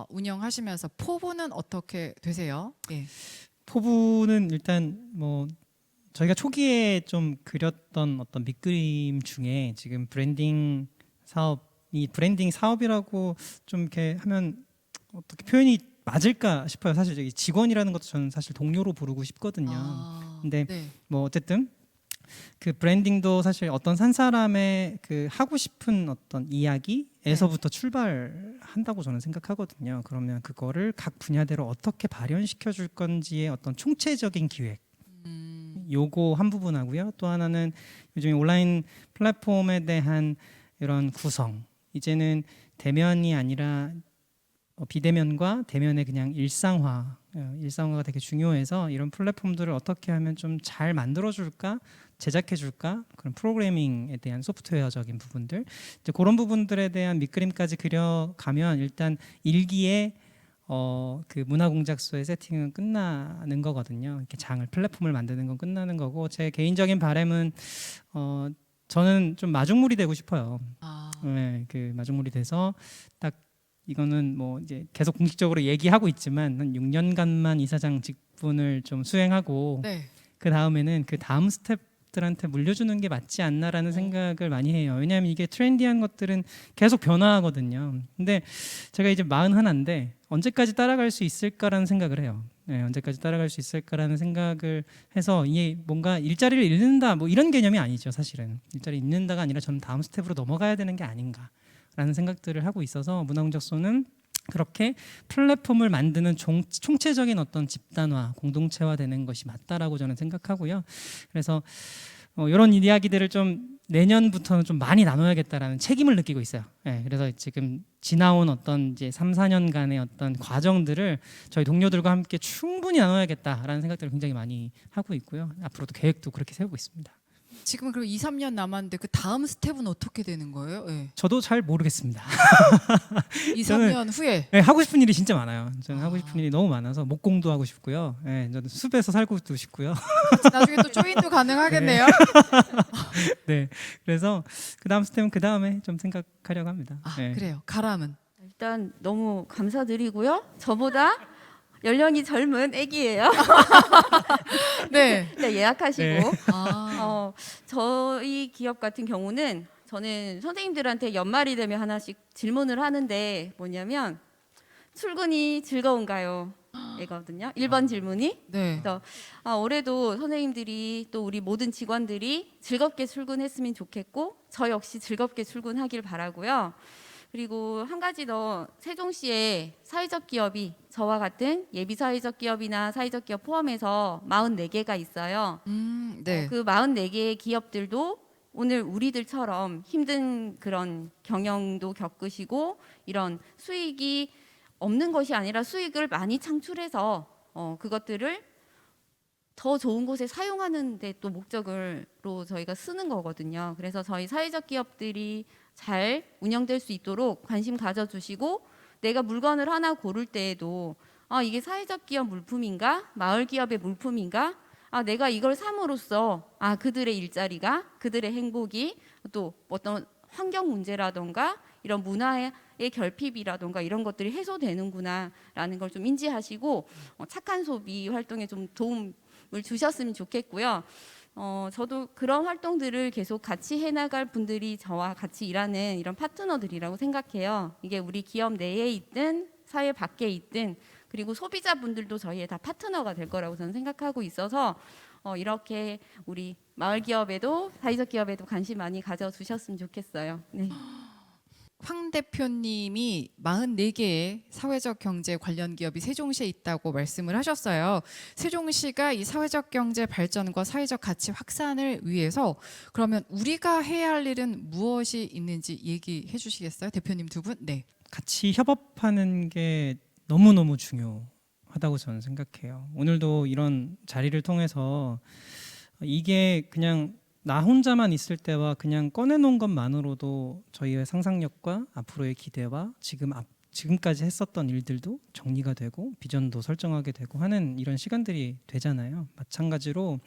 운영하시면서 포부는 어떻게 되세요? 예. 포부는 일단 뭐 저희가 초기에 좀 그렸던 어떤 밑그림 중에 지금 브랜딩 사업이라고 좀 이렇게 하면 어떻게 표현이 맞을까 싶어요. 사실 저기 직원이라는 것도 저는 사실 동료로 부르고 싶거든요. 근데 네. 뭐 어쨌든 그 브랜딩도 사실 어떤 한 사람의 그 하고 싶은 어떤 이야기에서부터 출발한다고 저는 생각하거든요. 그러면 그거를 각 분야대로 어떻게 발현시켜 줄 건지의 어떤 총체적인 기획. 요거 한 부분 하고요. 또 하나는 요즘에 온라인 플랫폼에 대한 이런 구성. 이제는 대면이 아니라 비대면과 대면의 그냥 일상화가 되게 중요해서 이런 플랫폼들을 어떻게 하면 좀 잘 만들어줄까, 제작해줄까, 그런 프로그래밍에 대한 소프트웨어적인 부분들, 이제 그런 부분들에 대한 밑그림까지 그려가면 일단 일기에 그 문화공작소의 세팅은 끝나는 거거든요. 이렇게 플랫폼을 만드는 건 끝나는 거고 제 개인적인 바람은 저는 좀 마중물이 되고 싶어요. 네, 그 마중물이 돼서 딱 이거는 뭐 이제 계속 공식적으로 얘기하고 있지만 한 6년간만 이사장 직분을 좀 수행하고 네. 그 다음에는 그 다음 스텝들한테 물려주는 게 맞지 않나라는 생각을 많이 해요. 왜냐하면 이게 트렌디한 것들은 계속 변화하거든요. 근데 제가 이제 41인데 언제까지 따라갈 수 있을까라는 생각을 해요. 네, 언제까지 따라갈 수 있을까라는 생각을 해서 이게 뭔가 일자리를 잃는다 뭐 이런 개념이 아니죠. 사실은 일자리 잃는다가 아니라 저는 다음 스텝으로 넘어가야 되는 게 아닌가라는 생각들을 하고 있어서 문화공작소는 그렇게 플랫폼을 만드는 총체적인 어떤 집단화, 공동체화 되는 것이 맞다라고 저는 생각하고요. 그래서 이런 이야기들을 좀 내년부터는 좀 많이 나눠야겠다라는 책임을 느끼고 있어요. 네, 그래서 지금 지나온 어떤 이제 3-4년간의 어떤 과정들을 저희 동료들과 함께 충분히 나눠야겠다라는 생각들을 굉장히 많이 하고 있고요. 앞으로도 계획도 그렇게 세우고 있습니다. 지금은 그럼 2-3년 남았는데 그 다음 스텝은 어떻게 되는 거예요? 네. 저도 잘 모르겠습니다. 2-3년 후에 네, 하고 싶은 일이 진짜 많아요. 저는 하고 싶은 일이 너무 많아서 목공도 하고 싶고요. 네, 저는 숲에서 살고도 싶고요. 나중에 또 조인도 가능하겠네요. 네, 그래서 그 다음 스텝은 그 다음에 좀 생각하려고 합니다. 네. 그래요. 가람은 일단 너무 감사드리고요. 저보다 연령이 젊은 애기예요. 네. 일단 예약하시고 네. 저희 기업 같은 경우는 저는 선생님들한테 연말이 되면 하나씩 질문을 하는데 뭐냐면 출근이 즐거운가요? 이거거든요. 1번 질문이. 네. 그래서 올해도 선생님들이 또 우리 모든 직원들이 즐겁게 출근했으면 좋겠고 저 역시 즐겁게 출근하길 바라고요. 그리고 한 가지 더 세종시에 사회적 기업이 저와 같은 예비 사회적 기업이나 사회적 기업 포함해서 44개가 있어요. 네. 그 44개의 기업들도 오늘 우리들처럼 힘든 그런 경영도 겪으시고 이런 수익이 없는 것이 아니라 수익을 많이 창출해서 그것들을 더 좋은 곳에 사용하는 데 또 목적으로 저희가 쓰는 거거든요. 그래서 저희 사회적 기업들이 잘 운영될 수 있도록 관심 가져주시고 내가 물건을 하나 고를 때에도 이게 사회적 기업 물품인가? 마을 기업의 물품인가? 내가 이걸 삼으로써 그들의 일자리가, 그들의 행복이 또 어떤 환경 문제라던가 이런 문화의 결핍이라던가 이런 것들이 해소되는구나라는 걸 좀 인지하시고 착한 소비 활동에 좀 도움을 주셨으면 좋겠고요. 저도 그런 활동들을 계속 같이 해나갈 분들이 저와 같이 일하는 이런 파트너들이라고 생각해요. 이게 우리 기업 내에 있든 사회 밖에 있든 그리고 소비자분들도 저희의 다 파트너가 될 거라고 저는 생각하고 있어서 이렇게 우리 마을 기업에도 사회적 기업에도 관심 많이 가져주셨으면 좋겠어요. 네. 황 대표님이 44개의 사회적 경제 관련 기업이 세종시에 있다고 말씀을 하셨어요. 세종시가 이 사회적 경제 발전과 사회적 가치 확산을 위해서 그러면 우리가 해야 할 일은 무엇이 있는지 얘기해 주시겠어요? 대표님 두 분? 네. 같이 협업하는 게 너무너무 중요하다고 저는 생각해요. 오늘도 이런 자리를 통해서 이게 그냥 나 혼자만 있을 때와 그냥 꺼내놓은 것만으로도 저희의 상상력과 앞으로의 기대와 지금까지 했었던 일들도 정리가 되고 비전도 설정하게 되고 하는 이런 시간들이 되잖아요. 마찬가지로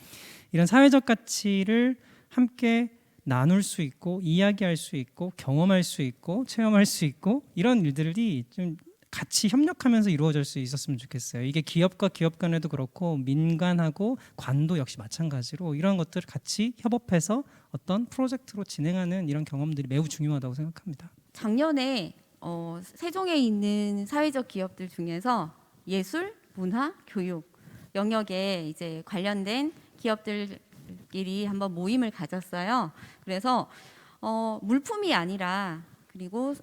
이런 사회적 가치를 함께 나눌 수 있고 이야기할 수 있고 경험할 수 있고 체험할 수 있고 이런 일들이 좀 같이 협력하면서 이루어질 수 있었으면 좋겠어요. 이게 기업과 기업 간에도 그렇고 민간하고 관도 역시 마찬가지로 이런 것들을 같이 협업해서 어떤 프로젝트로 진행하는 이런 경험들이 매우 중요하다고 생각합니다. 작년에 세종에 있는 사회적 기업들 중에서 예술, 문화, 교육 영역에 이제 관련된 기업들끼리 한번 모임을 가졌어요. 그래서 물품이 아니라 그리고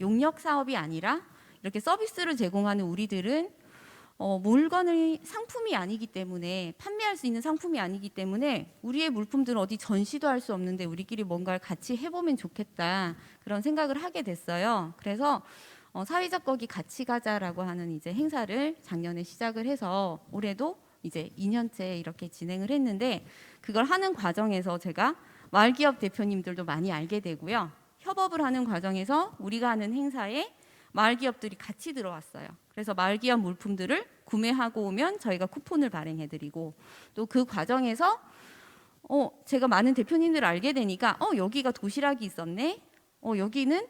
용역 사업이 아니라 이렇게 서비스를 제공하는 우리들은 물건의 상품이 아니기 때문에 판매할 수 있는 상품이 아니기 때문에 우리의 물품들은 어디 전시도 할 수 없는데 우리끼리 뭔가를 같이 해보면 좋겠다 그런 생각을 하게 됐어요. 그래서 사회적 거기 같이 가자라고 하는 이제 행사를 작년에 시작을 해서 올해도 이제 2년째 이렇게 진행을 했는데 그걸 하는 과정에서 제가 마을 기업 대표님들도 많이 알게 되고요. 협업을 하는 과정에서 우리가 하는 행사에 마을 기업들이 같이 들어왔어요. 그래서 마을 기업 물품들을 구매하고 오면 저희가 쿠폰을 발행해드리고 또 그 과정에서 제가 많은 대표님들을 알게 되니까 여기가 도시락이 있었네. 여기는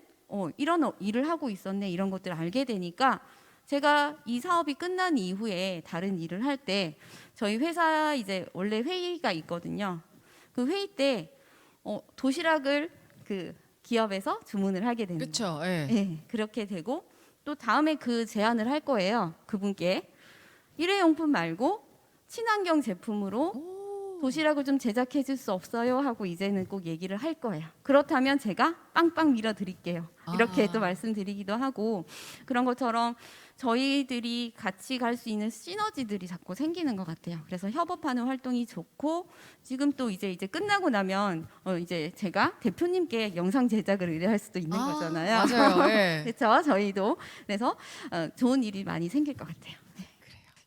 이런 일을 하고 있었네. 이런 것들을 알게 되니까 제가 이 사업이 끝난 이후에 다른 일을 할 때 저희 회사 이제 원래 회의가 있거든요. 그 회의 때 도시락을 그 기업에서 주문을 하게 되는 거예요. 그렇죠. 예. 네, 그렇게 되고 또 다음에 그 제안을 할 거예요. 그분께 일회용품 말고 친환경 제품으로 도시락을 좀 제작해 줄 수 없어요 하고 이제는 꼭 얘기를 할 거예요. 그렇다면 제가 빵빵 밀어 드릴게요. 이렇게 또 말씀드리기도 하고 그런 것처럼 저희들이 같이 갈 수 있는 시너지들이 자꾸 생기는 것 같아요. 그래서 협업하는 활동이 좋고 지금 또 이제 끝나고 나면 이제 제가 대표님께 영상 제작을 의뢰할 수도 있는 거잖아요. 맞아요. 예. 그렇죠. 저희도 그래서 좋은 일이 많이 생길 것 같아요.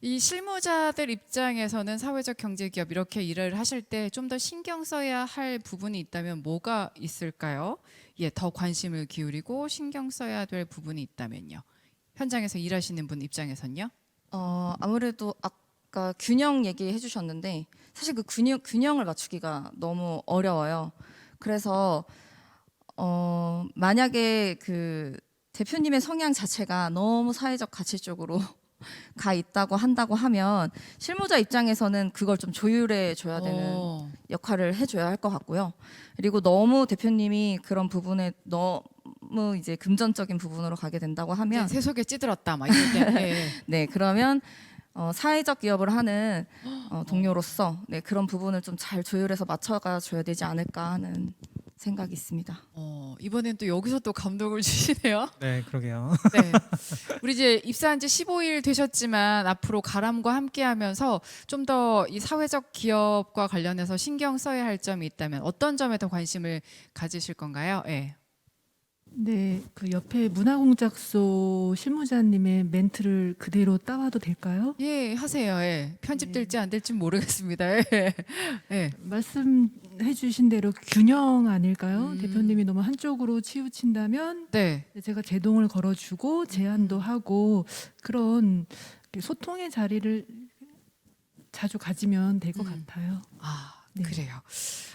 이 실무자들 입장에서는 사회적 경제기업 이렇게 일을 하실 때 좀 더 신경 써야 할 부분이 있다면 뭐가 있을까요? 더 관심을 기울이고 신경 써야 될 부분이 있다면요. 현장에서 일하시는 분 입장에선요? 아무래도 아까 균형 얘기해 주셨는데 사실 그 균형을 맞추기가 너무 어려워요. 그래서 만약에 그 대표님의 성향 자체가 너무 사회적 가치 쪽으로 가 있다고 한다고 하면 실무자 입장에서는 그걸 좀 조율해 줘야 되는 역할을 해줘야 할 것 같고요. 그리고 너무 대표님이 그런 부분에 너무 이제 금전적인 부분으로 가게 된다고 하면 세속에 찌들었다 막 이럴 때. 예. 네, 그러면 사회적 기업을 하는 동료로서 네, 그런 부분을 좀 잘 조율해서 맞춰가 줘야 되지 않을까 하는 생각이 있습니다. 이번엔 또 여기서 또 감동을 주시네요. 네, 그러게요. 네. 우리 이제 입사한 지 15일 되셨지만 앞으로 가람과 함께하면서 좀 더 이 사회적 기업과 관련해서 신경 써야 할 점이 있다면 어떤 점에 더 관심을 가지실 건가요? 예. 네, 그 옆에 문화공작소 실무자님의 멘트를 그대로 따와도 될까요? 예, 하세요. 예. 편집될지 안 될지 모르겠습니다. 예. 예. 말씀해주신 대로 균형 아닐까요? 대표님이 너무 한쪽으로 치우친다면 네. 제가 제동을 걸어주고 제안도 하고 그런 소통의 자리를 자주 가지면 될 것 같아요. 네. 그래요.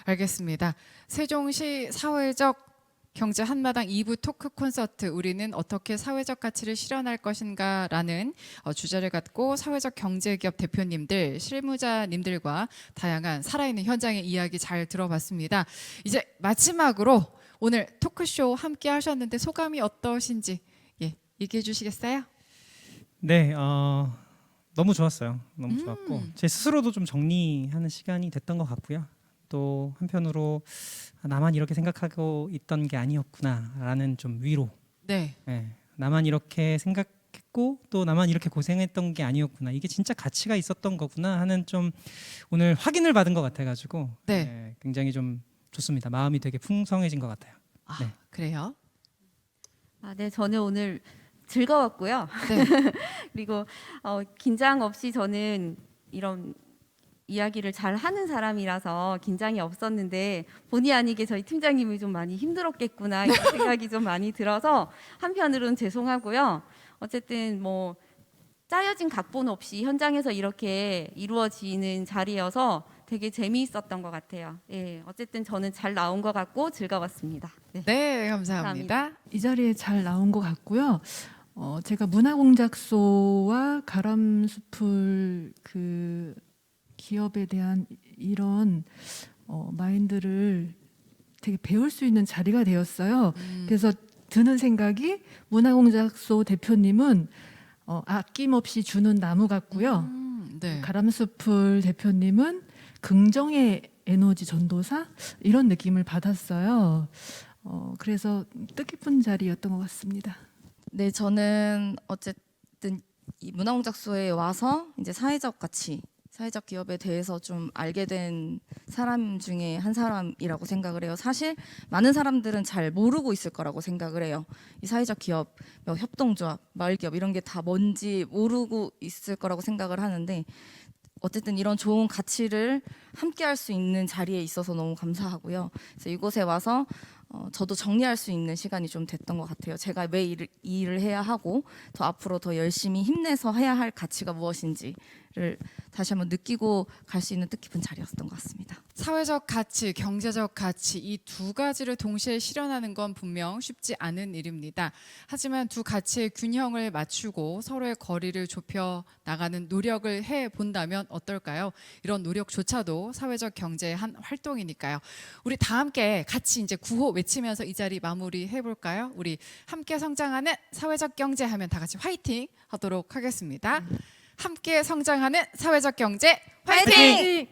알겠습니다. 세종시 사회적 경제 한마당 2부 토크 콘서트 우리는 어떻게 사회적 가치를 실현할 것인가라는 주제를 갖고 사회적 경제기업 대표님들, 실무자님들과 다양한 살아있는 현장의 이야기 잘 들어봤습니다. 이제 마지막으로 오늘 토크쇼 함께 하셨는데 소감이 어떠신지 얘기해 주시겠어요? 네, 너무 좋았어요. 너무 좋았고 제 스스로도 좀 정리하는 시간이 됐던 것 같고요. 또 한편으로 나만 이렇게 생각하고 있던 게 아니었구나라는 좀 위로. 네. 네, 나만 이렇게 생각했고 또 나만 이렇게 고생했던 게 아니었구나. 이게 진짜 가치가 있었던 거구나 하는 좀 오늘 확인을 받은 것 같아가지고 네. 굉장히 좀 좋습니다. 마음이 되게 풍성해진 것 같아요. 네. 그래요? 네, 저는 오늘 즐거웠고요. 네. 그리고 긴장 없이 저는 이런 이야기를 잘 하는 사람이라서 긴장이 없었는데 본의 아니게 저희 팀장님이 좀 많이 힘들었겠구나 이런 생각이 좀 많이 들어서 한편으로는 죄송하고요. 어쨌든 뭐 짜여진 각본 없이 현장에서 이렇게 이루어지는 자리여서 되게 재미있었던 것 같아요. 예, 어쨌든 저는 잘 나온 것 같고 즐거웠습니다. 네. 네, 감사합니다. 이 자리에 잘 나온 것 같고요. 제가 문화공작소와 가람숲을 그 기업에 대한 이런 마인드를 되게 배울 수 있는 자리가 되었어요. 그래서 드는 생각이 문화공작소 대표님은 아낌없이 주는 나무 같고요. 네. 가람숲을 대표님은 긍정의 에너지 전도사 이런 느낌을 받았어요. 그래서 뜻깊은 자리였던 것 같습니다. 네, 저는 어쨌든 이 문화공작소에 와서 이제 사회적 가치, 사회적 기업에 대해서 좀 알게 된 사람 중에 한 사람이라고 생각을 해요. 사실 많은 사람들은 잘 모르고 있을 거라고 생각을 해요. 이 사회적 기업, 뭐 협동조합, 마을기업 이런 게 다 뭔지 모르고 있을 거라고 생각을 하는데 어쨌든 이런 좋은 가치를 함께 할 수 있는 자리에 있어서 너무 감사하고요. 그래서 이곳에 와서 저도 정리할 수 있는 시간이 좀 됐던 것 같아요. 제가 왜 일을 해야 하고 더 앞으로 더 열심히 힘내서 해야 할 가치가 무엇인지를 다시 한번 느끼고 갈 수 있는 뜻깊은 자리였던 것 같습니다. 사회적 가치, 경제적 가치 이 두 가지를 동시에 실현하는 건 분명 쉽지 않은 일입니다. 하지만 두 가치의 균형을 맞추고 서로의 거리를 좁혀 나가는 노력을 해 본다면 어떨까요? 이런 노력조차도 사회적 경제의 한 활동이니까요. 우리 다 함께 같이 이제 구호 외치면서 이 자리 마무리해 볼까요? 우리 함께 성장하는 사회적 경제 하면 다 같이 화이팅 하도록 하겠습니다. 함께 성장하는 사회적 경제 화이팅!